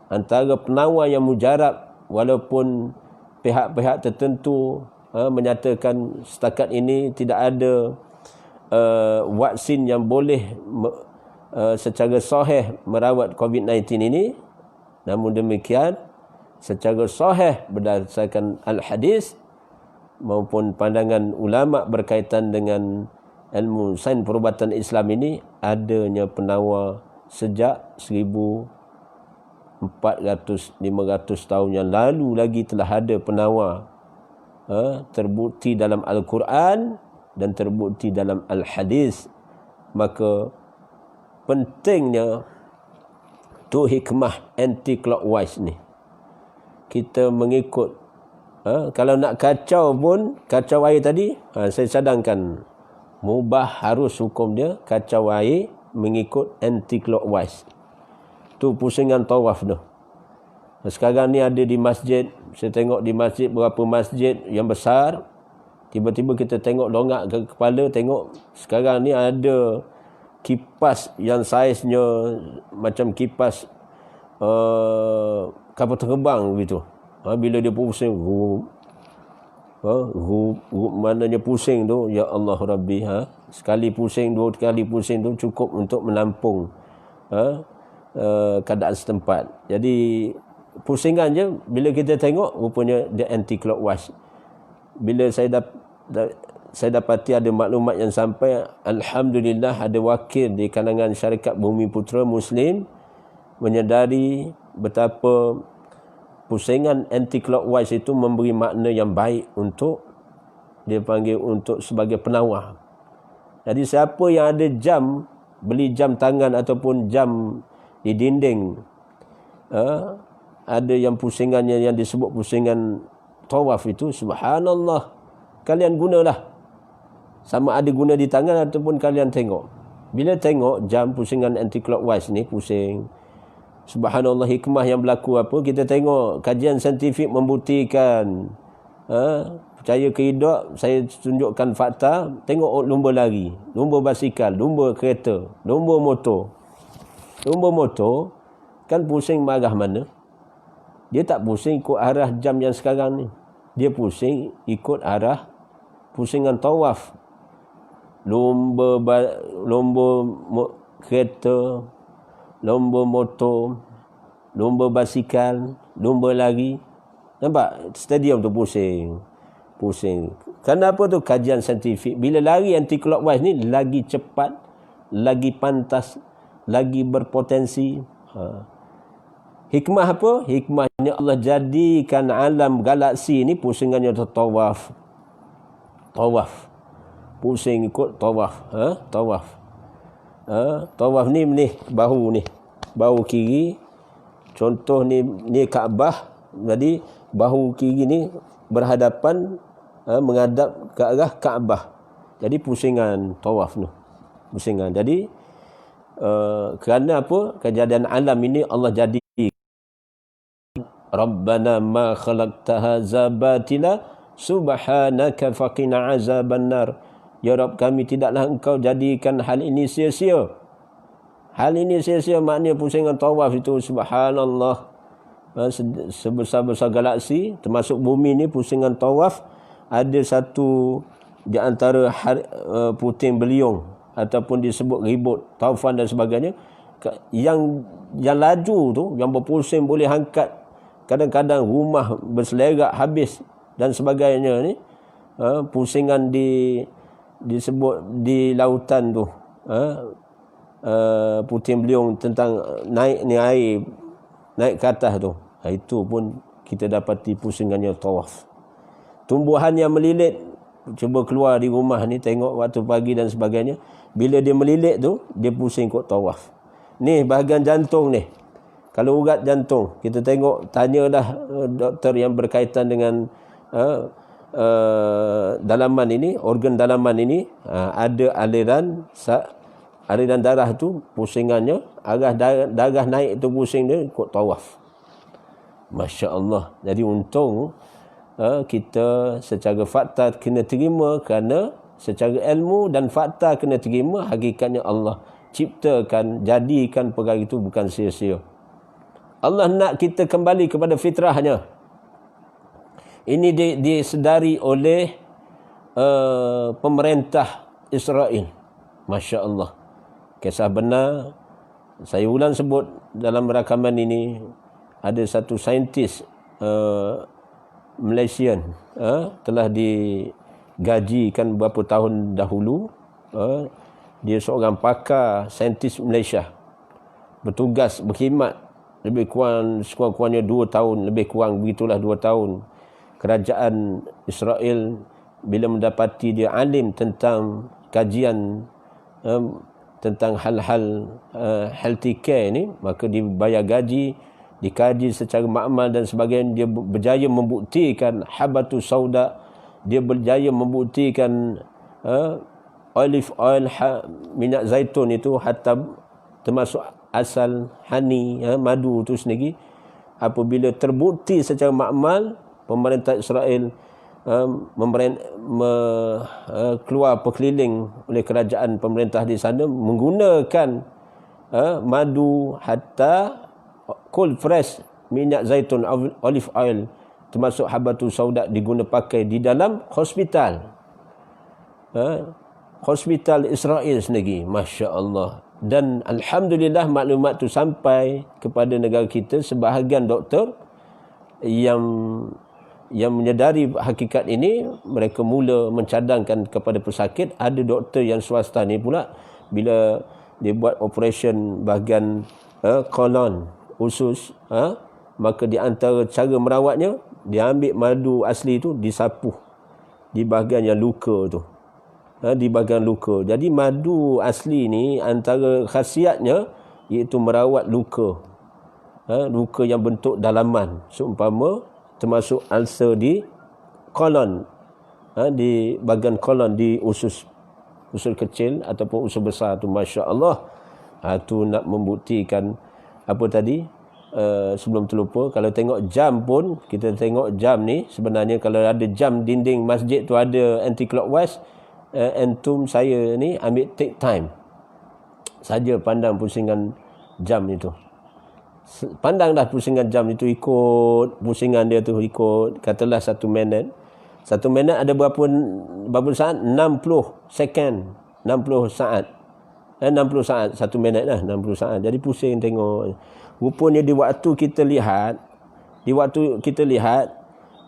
antara penawar yang mujarab, walaupun pihak-pihak tertentu menyatakan setakat ini tidak ada vaksin yang boleh secara sahih merawat COVID-19 ini, namun demikian secara sahih berdasarkan al-hadis maupun pandangan ulama berkaitan dengan ilmu sains perubatan Islam ini, adanya penawar sejak 1400-500 tahun yang lalu lagi telah ada penawar. Terbukti dalam Al-Quran dan terbukti dalam Al-Hadis. Maka pentingnya tu hikmah anti-clockwise ni. Kita mengikut Kalau nak kacau pun, kacau air tadi, saya cadangkan mubah harus hukum dia kacau air mengikut anti-clockwise. Tu pusingan tawaf tu. Sekarang ni ada di masjid, saya tengok di masjid, beberapa masjid yang besar, tiba-tiba kita tengok dongak ke kepala, tengok sekarang ni ada kipas yang saiznya macam kipas kapal terbang begitu. Bila dia pusing, maknanya pusing tu, ya Allah Rabbi, sekali pusing, dua kali pusing tu cukup untuk menampung keadaan setempat. Jadi pusingan je bila kita tengok rupanya dia anti clockwise. Bila saya dapati ada maklumat yang sampai, alhamdulillah ada wakil di kalangan syarikat Bumi Putera Muslim menyedari betapa pusingan anti-clockwise itu memberi makna yang baik untuk, dia panggil untuk sebagai penawar. Jadi siapa yang ada jam, beli jam tangan ataupun jam di dinding, ada yang pusingannya yang disebut pusingan tawaf itu, subhanallah, kalian gunalah. Sama ada guna di tangan ataupun kalian tengok. Bila tengok jam pusingan anti-clockwise ni pusing, subhanallah, hikmah yang berlaku apa? Kita tengok kajian saintifik membuktikan. Percaya ke tidak, saya tunjukkan fakta. Tengok lumba lari, lumba basikal, lumba kereta, lumba motor. Lumba motor kan pusing arah mana? Dia tak pusing ikut arah jam yang sekarang ni. Dia pusing ikut arah pusingan tawaf. Lumba kereta, lumba motor, lumba basikal, lumba lari. Nampak? Stadium tu pusing. Kenapa tu? Kajian saintifik. Bila lari anti-clockwise ni lagi cepat, lagi pantas, lagi berpotensi. Hikmah apa? Hikmahnya Allah jadikan alam galaksi ni pusingannya tawaf. Pusing ikut tawaf. Tawaf. Tawaf ni bahu kiri, contoh ni Kaabah, jadi bahu kiri ni berhadapan, menghadap ke arah Kaabah. Jadi pusingan tawaf tu, pusingan. Jadi kerana apa? Kejadian alam ini Allah jadi Rabbana ma khalaqta hadza batila subhanaka faqina azabannar. Ya Rabb kami, tidaklah engkau jadikan hal ini sia-sia. Hal ini sia-sia maknanya pusingan tawaf itu, subhanallah. Sebesar-besar galaksi termasuk bumi ni, pusingan tawaf ada satu di antara puting beliung ataupun disebut ribut, taufan dan sebagainya, yang laju tu, yang berpusing boleh angkat kadang-kadang rumah berselerak habis dan sebagainya ni. Pusingan disebut di lautan tu, puting beliung tentang naik ni air, naik ke atas tu. Itu pun kita dapati pusingannya tawaf. Tumbuhan yang melilit, cuba keluar di rumah ni, tengok waktu pagi dan sebagainya, bila dia melilit tu, dia pusing kot tawaf. Ni bahagian jantung ni. Kalau urat jantung, kita tengok, tanyalah doktor yang berkaitan dengan dalaman ini, organ dalaman ini, ada aliran darah tu, pusingannya arah darah naik tu, pusing dia ikut tawaf. Masya Allah. Jadi untung kita secara fakta kena terima, kerana secara ilmu dan fakta kena terima, hakikatnya Allah ciptakan, jadikan perkara itu bukan sia-sia. Allah nak kita kembali kepada fitrahnya. Ini disedari oleh pemerintah Israel. Masya Allah. Kisah benar. Saya ulang sebut dalam rakaman ini, ada satu saintis Malaysian telah digajikan beberapa tahun dahulu. Dia seorang pakar saintis Malaysia, bertugas, berkhidmat lebih kurang, sekurang-kurangnya 2 tahun, lebih kurang begitulah 2 tahun. Kerajaan Israel bila mendapati dia alim tentang kajian tentang hal-hal healthy care ni, maka dibayar gaji, dikaji secara makmal dan sebagainya, dia berjaya membuktikan habatu sauda, dia berjaya membuktikan olive oil, minyak zaitun itu hatta termasuk asal honey, madu itu sendiri. Apabila terbukti secara makmal, pemerintah Israel keluar berkeliling oleh kerajaan pemerintah di sana menggunakan madu hatta cold fresh minyak zaitun, olive oil termasuk habatu sauda diguna pakai di dalam hospital hospital Israel sendiri. Masya Allah. Dan alhamdulillah maklumat tu sampai kepada negara kita. Sebahagian doktor yang menyedari hakikat ini, mereka mula mencadangkan kepada pesakit. Ada doktor yang swasta ni pula, bila dia buat operation bahagian kolon usus, maka di antara cara merawatnya, dia ambil madu asli tu disapuh di bahagian yang luka tu, di bahagian luka. Jadi madu asli ni antara khasiatnya iaitu merawat luka, luka yang bentuk dalaman, seumpama termasuk ulcer di kolon, di bahagian kolon, di usus kecil ataupun usus besar tu. Masya Allah. Tu nak membuktikan apa tadi, sebelum terlupa, kalau tengok jam pun, kita tengok jam ni sebenarnya, kalau ada jam dinding masjid tu ada anti-clockwise, antum saya ni ambil take time saja, pandang pusingan jam itu. Pandang dah pusingan jam itu, ikut pusingan dia tu, ikut, katalah 1 minit. 1 minit ada berapa saat? 60 second, 60 saat. 60 saat, 1 minit lah, 60 saat. Jadi pusing tengok. Rupanya di waktu kita lihat,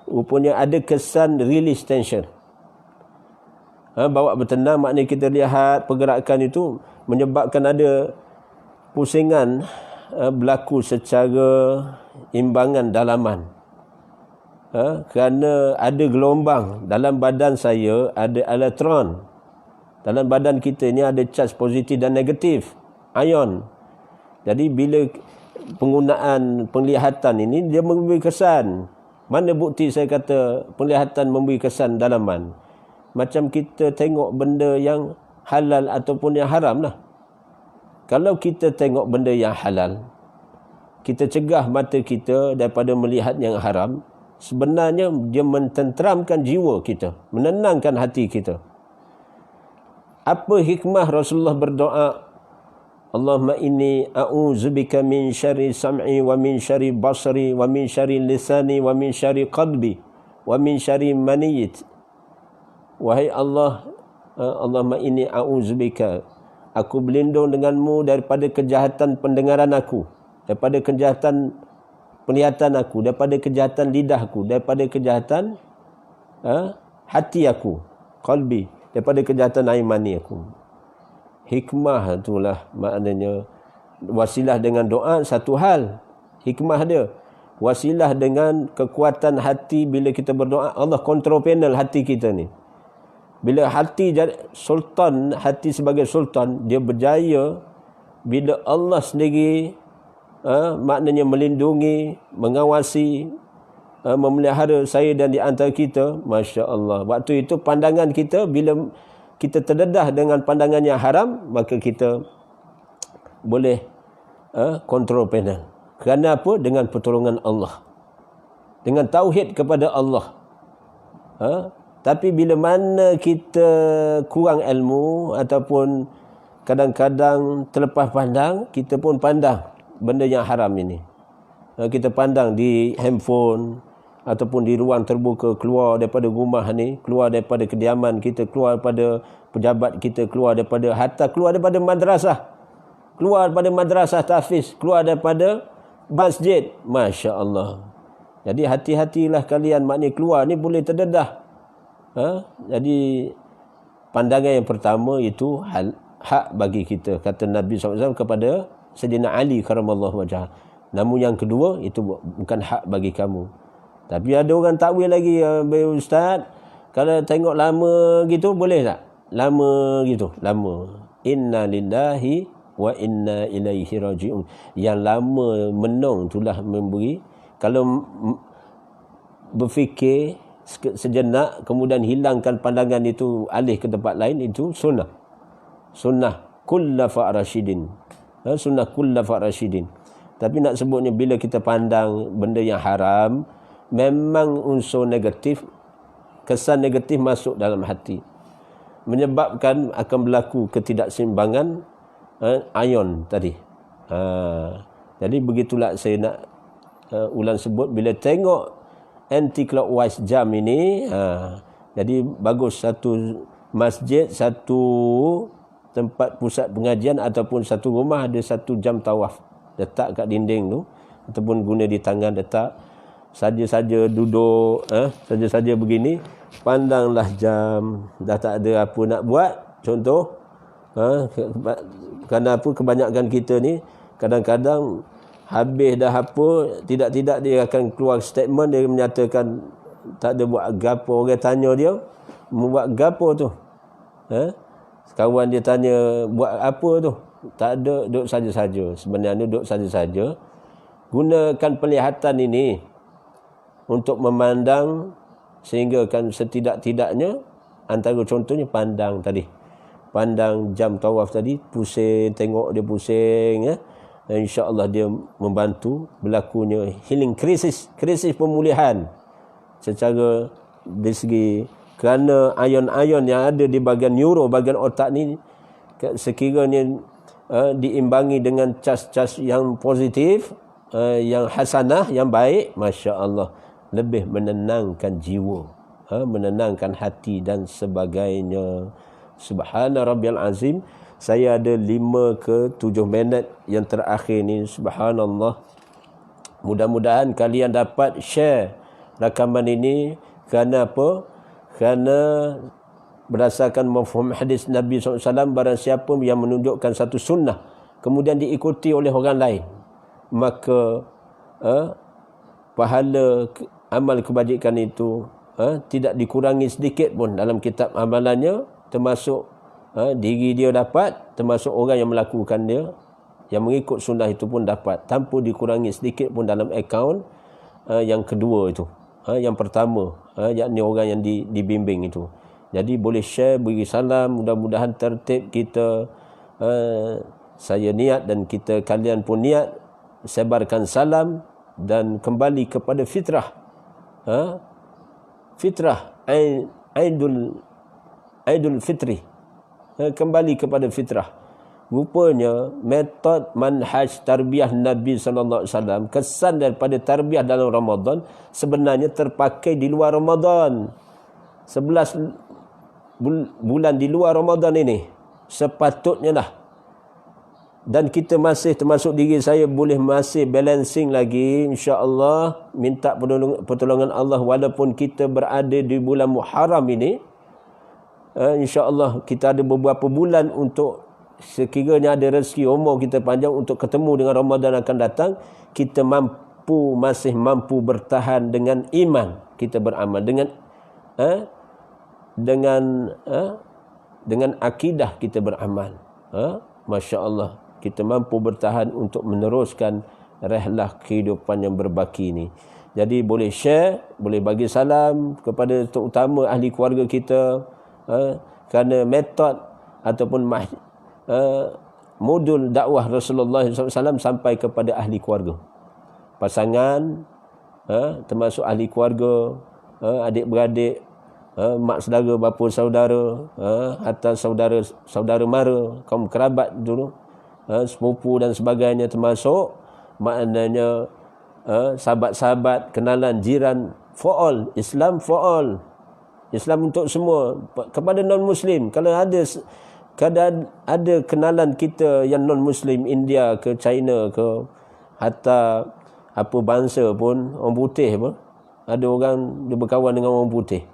rupanya ada kesan release tension. Bawa bertenang, maknanya kita lihat pergerakan itu menyebabkan ada pusingan berlaku secara imbangan dalaman. Kerana ada gelombang dalam badan saya, ada elektron. Dalam badan kita ni ada charge positif dan negatif, ion. Jadi bila penggunaan penglihatan ini, dia memberi kesan. Mana bukti saya kata penglihatan memberi kesan dalaman? Macam kita tengok benda yang halal ataupun yang haram lah. Kalau kita tengok benda yang halal, kita cegah mata kita daripada melihat yang haram, sebenarnya dia mententeramkan jiwa kita, menenangkan hati kita. Apa hikmah Rasulullah berdoa, Allahumma inni a'udzubika min syarri sam'i wa min syarri basri wa min syarri lisani wa min syarri qalbi wa min syarri maniyit. Wahai Allah, Allahumma inni a'udzubika, aku berlindung denganmu daripada kejahatan pendengaran aku, daripada kejahatan penglihatan aku, daripada kejahatan lidahku, daripada kejahatan hati aku, qalbi, daripada kejahatan air mani aku. Hikmah itulah maknanya. Wasilah dengan doa satu hal, hikmah dia. Wasilah dengan kekuatan hati, bila kita berdoa, Allah kontrol panel hati kita ni. Bila hati sultan, hati sebagai sultan, dia berjaya bila Allah sendiri maknanya melindungi, mengawasi, memelihara saya dan di antara kita. Masya Allah. Waktu itu pandangan kita, bila kita terdedah dengan pandangan yang haram, maka kita boleh kontrol panel. Kerana apa? Dengan pertolongan Allah, dengan tauhid kepada Allah. Tapi bila mana kita kurang ilmu ataupun kadang-kadang terlepas pandang, kita pun pandang benda yang haram ini. Kita pandang di handphone ataupun di ruang terbuka, keluar daripada rumah ni, keluar daripada kediaman kita, keluar daripada pejabat kita, keluar daripada madrasah, keluar daripada madrasah tahfiz, keluar daripada masjid. Masya Allah. Jadi hati-hatilah kalian, maknanya keluar ni boleh terdedah. Jadi pandangan yang pertama itu hak bagi kita, kata Nabi SAW kepada Sayyidina Ali karamallahu wajhah. Namun yang kedua itu bukan hak bagi kamu. Tapi ada orang takwil lagi, Ustaz, kalau tengok lama gitu boleh tak? Lama gitu, lama. Inna lillahi wa inna ilaihi raji'un. Yang lama menung itulah memberi. Kalau berfikir sejenak kemudian hilangkan pandangan itu, alih ke tempat lain, itu sunnah kullafa rasyidin, sunnah kullafa rasyidin. Tapi nak sebutnya bila kita pandang benda yang haram, memang unsur negatif, kesan negatif masuk dalam hati, menyebabkan akan berlaku ketidakseimbangan ion tadi. Jadi begitulah saya nak ulang sebut, bila tengok anti-clockwise jam ini, jadi bagus satu masjid, satu tempat pusat pengajian ataupun satu rumah ada satu jam tawaf letak kat dinding tu, ataupun guna di tangan letak, saja-saja duduk, saja-saja begini, pandanglah jam, dah tak ada apa nak buat. Contoh, kerana apa, kebanyakan kita ni kadang-kadang habis dah apa, tidak-tidak dia akan keluar statement, dia menyatakan tak ada buat gapo. Orang tanya dia, buat gapo tu? Kawan dia tanya, buat apa tu? Tak ada, duduk saja-saja. Sebenarnya duduk saja-saja. Gunakan penglihatan ini untuk memandang, sehingga kan setidak-tidaknya, antara contohnya pandang tadi. Pandang jam tawaf tadi, pusing, tengok dia pusing, insya-Allah dia membantu berlakunya healing, krisis pemulihan secara dari segi, kerana ion-ion yang ada di bahagian neuro, bahagian otak ni, sekiranya diimbangi dengan cas-cas yang positif, yang hasanah, yang baik, masya-Allah, lebih menenangkan jiwa, menenangkan hati dan sebagainya. Subhana rabbiyal azim. Saya ada 5 ke 7 minit yang terakhir ni. Subhanallah. Mudah-mudahan kalian dapat share rakaman ini. Kerana apa? Kerana berdasarkan mafhum hadis Nabi SAW, barang siapa yang menunjukkan satu sunnah kemudian diikuti oleh orang lain, maka pahala amal kebajikan itu tidak dikurangi sedikit pun dalam kitab amalannya, termasuk diri dia dapat, termasuk orang yang melakukan dia, yang mengikut sunnah itu pun dapat, tanpa dikurangi sedikit pun dalam akaun yang kedua itu. Yang pertama, yakni orang yang dibimbing itu. Jadi boleh share, beri salam, mudah-mudahan tertib kita. Saya niat dan kalian pun niat, sebarkan salam dan kembali kepada fitrah. Fitrah, Aidul Fitri. Kembali kepada fitrah. Rupanya metod manhaj tarbiyah Nabi SAW, kesan daripada tarbiyah dalam Ramadan sebenarnya terpakai di luar Ramadan. 11 bulan di luar Ramadan ini sepatutnya dah. Dan kita masih, termasuk diri saya, boleh masih balancing lagi, insya-Allah, minta pertolongan Allah walaupun kita berada di bulan Muharram ini. InsyaAllah kita ada beberapa bulan untuk, sekiranya ada rezeki umur kita panjang untuk ketemu dengan Ramadan akan datang, kita masih mampu bertahan dengan iman, kita beramal dengan akidah kita beramal. Masya-Allah, kita mampu bertahan untuk meneruskan rehlah kehidupan yang berbaki ini. Jadi boleh share, boleh bagi salam kepada terutama ahli keluarga kita, kerana metod ataupun modul dakwah Rasulullah SAW sampai kepada ahli keluarga, pasangan, termasuk ahli keluarga, adik-beradik, mak saudara, bapa saudara, atau saudara mara, kaum kerabat dulu, sepupu dan sebagainya, termasuk maknanya sahabat-sahabat, kenalan, jiran, for all, Islam for all, Islam untuk semua. Kepada non-Muslim, kalau ada kenalan kita yang non-Muslim, India ke China ke, hatta apa bangsa pun, orang putih pun, ada orang dia berkawan dengan orang putih,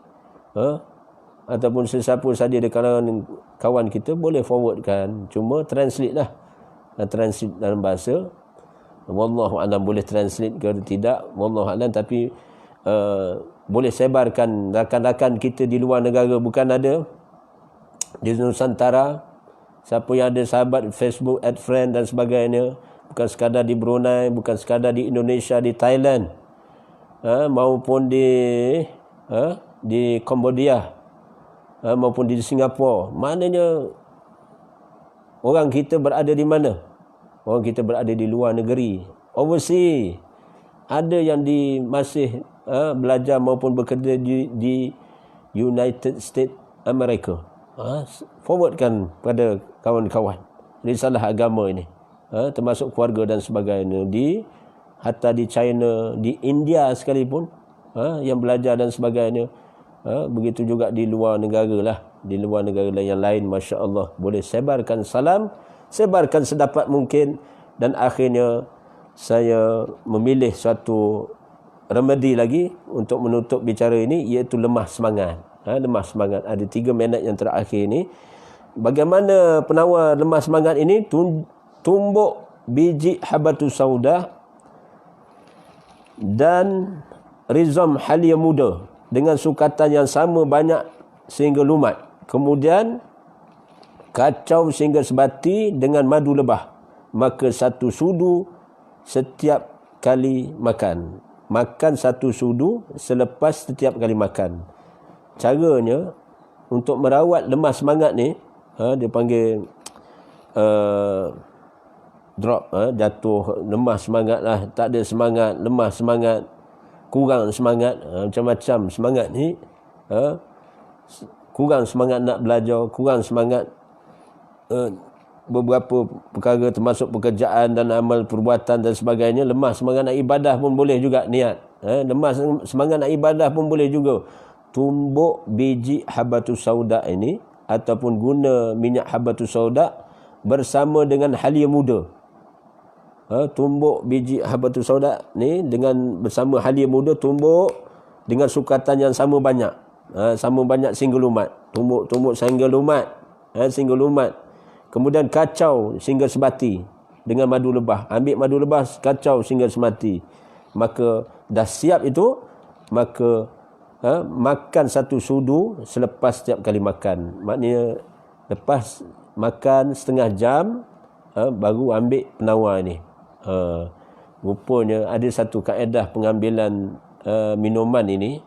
ataupun sesiapa saja di kalangan kawan kita, boleh forwardkan. Cuma translate lah, translate dalam bahasa, wallahu alam, boleh translate ke tidak, wallahu alam. Tapi boleh sebarkan rakan-rakan kita di luar negara, bukan ada di Nusantara, Siapa yang ada sahabat Facebook, add friend dan sebagainya, bukan sekadar di Brunei, bukan sekadar di Indonesia, di Thailand, maupun di Cambodia, maupun di Singapura. Maknanya orang kita berada di mana? Orang kita berada di luar negeri, overseas. Ada yang masih belajar maupun bekerja di United States America. Forwardkan pada kawan-kawan risalah agama ini, termasuk keluarga dan sebagainya, hatta di China, di India sekalipun, yang belajar dan sebagainya. Begitu juga di luar negara lah, di luar negara yang lain, Masya Allah. Boleh sebarkan salam, sebarkan sedapat mungkin. Dan akhirnya saya memilih suatu remedi lagi untuk menutup bicara ini, iaitu lemah semangat. Lemah semangat. Ada 3 minit yang terakhir ini. Bagaimana penawar lemah semangat ini? Tumbuk biji habatus sauda dan rizam halia muda dengan sukatan yang sama banyak sehingga lumat. Kemudian kacau sehingga sebati dengan madu lebah. Maka 1 sudu setiap kali makan. Makan 1 sudu selepas setiap kali makan. Caranya untuk merawat lemah semangat ni, dia panggil drop, jatuh lemah semangat lah, tak ada semangat, lemah semangat, kurang semangat, macam-macam semangat ni, kurang semangat nak belajar, kurang semangat beberapa perkara termasuk pekerjaan dan amal perbuatan dan sebagainya. Lemah semangat nak ibadah pun boleh juga niat, lemah semangat nak ibadah pun boleh juga. Tumbuk biji habatus sauda ini ataupun guna minyak habatus sauda bersama dengan halia muda. Tumbuk biji habatus sauda ni dengan bersama halia muda, tumbuk dengan sukatan yang sama banyak. Sama banyak sehingga lumat. Tumbuk sehingga lumat. Sehingga lumat. Kemudian kacau sehingga sebati dengan madu lebah. Ambil madu lebah, kacau sehingga sebati. Maka dah siap itu, maka makan 1 sudu selepas setiap kali makan. Maknanya lepas makan setengah jam baru ambil penawar ini. Rupanya ada satu kaedah pengambilan minuman ini.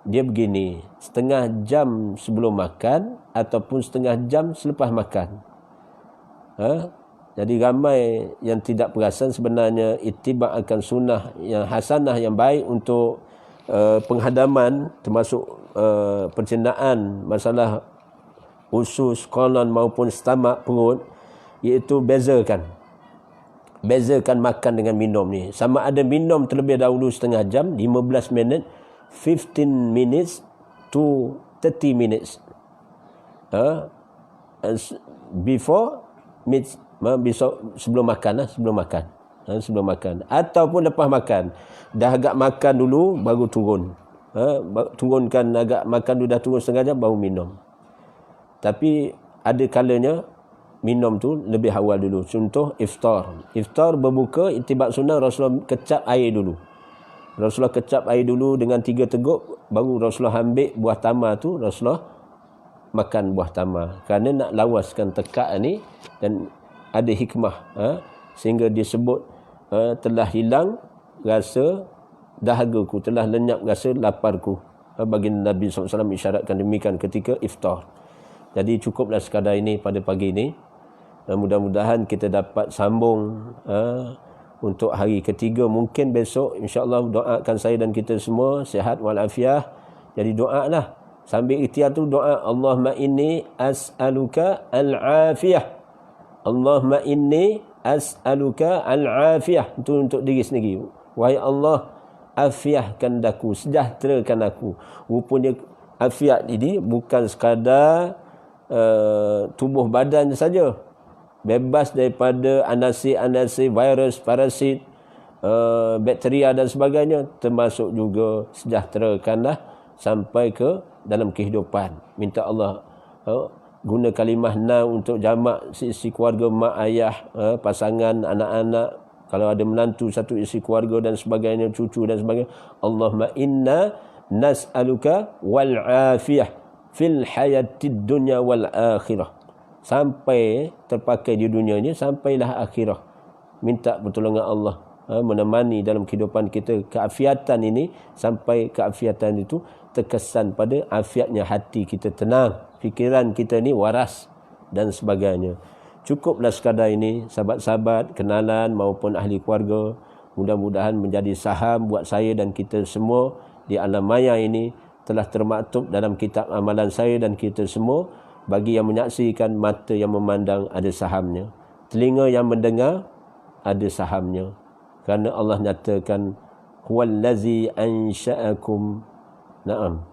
Dia begini, setengah jam sebelum makan ataupun setengah jam selepas makan. Jadi ramai yang tidak perasan sebenarnya ittiba akan sunnah yang hasanah yang baik untuk penghadaman, termasuk pencernaan masalah usus, kolon maupun stomach, perut, iaitu bezakan makan dengan minum ni. Sama ada minum terlebih dahulu setengah jam, 15 minit, 15 minutes to 30 minutes before sebelum makan, sebelum makan ataupun lepas makan. Dah agak makan dulu baru turun, turunkan agak makan dulu, dah turun setengah jam baru minum. Tapi ada kalanya minum tu lebih awal dulu. Contoh iftar berbuka, ittiba sunnah Rasulullah kecap air dulu. Rasulullah kecap air dulu dengan 3 teguk, baru Rasulullah ambil buah tamar tu, Rasulullah makan buah tamar. Kerana nak lawaskan tekak ni, dan ada hikmah sehingga disebut telah hilang rasa dahagaku, telah lenyap rasa laparku. Baginda Nabi SAW isyaratkan demikian ketika iftar. Jadi cukuplah sekadar ini pada pagi ini. Mudah-mudahan kita dapat sambung untuk hari ketiga. Mungkin besok insya-Allah. Doakan saya dan kita semua sihat walafiat. Jadi doalah sambil ikhtiar tu, doa Allahumma inni as'aluka al-afiyah. Allahumma inni as'aluka al-afiyah. Itu untuk diri sendiri. Wahai Allah, afiahkan aku, sejahterakan aku. Rupanya afiat ini bukan sekadar tubuh badan saja, bebas daripada anasi-anasi, virus, parasit, bakteria dan sebagainya. Termasuk juga sejahterakanlah sampai ke dalam kehidupan. Minta Allah guna kalimah na untuk jamak isi keluarga, mak ayah, pasangan, anak-anak, kalau ada menantu satu isi keluarga dan sebagainya, cucu dan sebagainya. Allahumma inna nas'aluka wal afiyah fil hayatid dunya wal akhirah. sampai terpakai di dunia ni, sampailah akhirah. Minta pertolongan Allah menemani dalam kehidupan kita keafiatan ini, sampai keafiatan itu terkesan pada afiatnya hati kita tenang, fikiran kita ni waras dan sebagainya. Cukuplah sekadar ini, sahabat-sahabat, kenalan maupun ahli keluarga. Mudah-mudahan menjadi saham buat saya dan kita semua di alam maya ini, telah termaktub dalam kitab amalan saya dan kita semua. Bagi yang menyaksikan, mata yang memandang ada sahamnya, telinga yang mendengar ada sahamnya. Kerana Allah nyatakan huwallazi ansha'akum. Naam.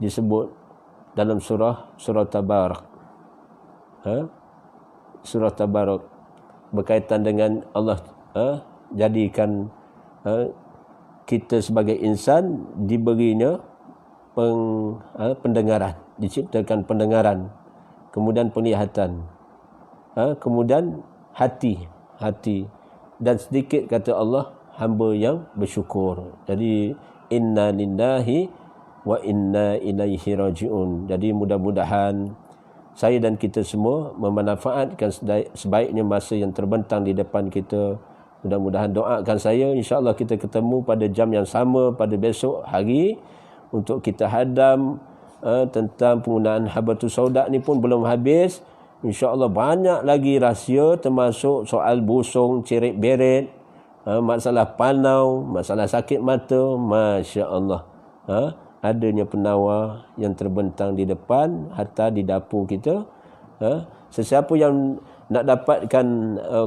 Disebut dalam surah Tabarak. Surah Tabarak berkaitan dengan Allah jadikan kita sebagai insan diberinya pendengaran, diciptakan pendengaran, kemudian penglihatan, kemudian hati, dan sedikit kata Allah hamba yang bersyukur. Jadi inna lillahi wa inna ilaihi raji'un. Jadi mudah-mudahan saya dan kita semua memanfaatkan sebaiknya masa yang terbentang di depan kita. Mudah-mudahan doakan saya, insya-Allah kita ketemu pada jam yang sama pada besok hari untuk kita hadam tentang penggunaan habatus sauda ni pun belum habis. InsyaAllah banyak lagi rahsia, termasuk soal busung, cerit beret, masalah panau, masalah sakit mata. Masya Allah, adanya penawar yang terbentang di depan, hatta di dapur kita. Sesiapa yang nak dapatkan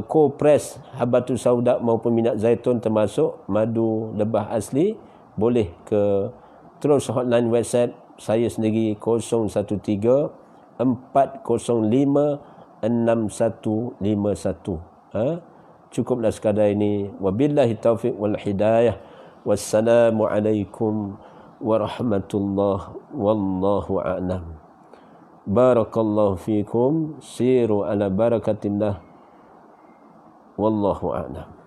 co-press habatus sauda maupun minyak zaitun termasuk madu lebah asli, boleh ke terus hotline website saya sendiri 013 405 6151. Cukuplah sekadar ini. Wabillahi taufiq wal hidayah. Wassalamualaikum warahmatullahi wallahu a'lam. Barakallahu fikum. Siru ala barakatillah. Wallahu a'lam.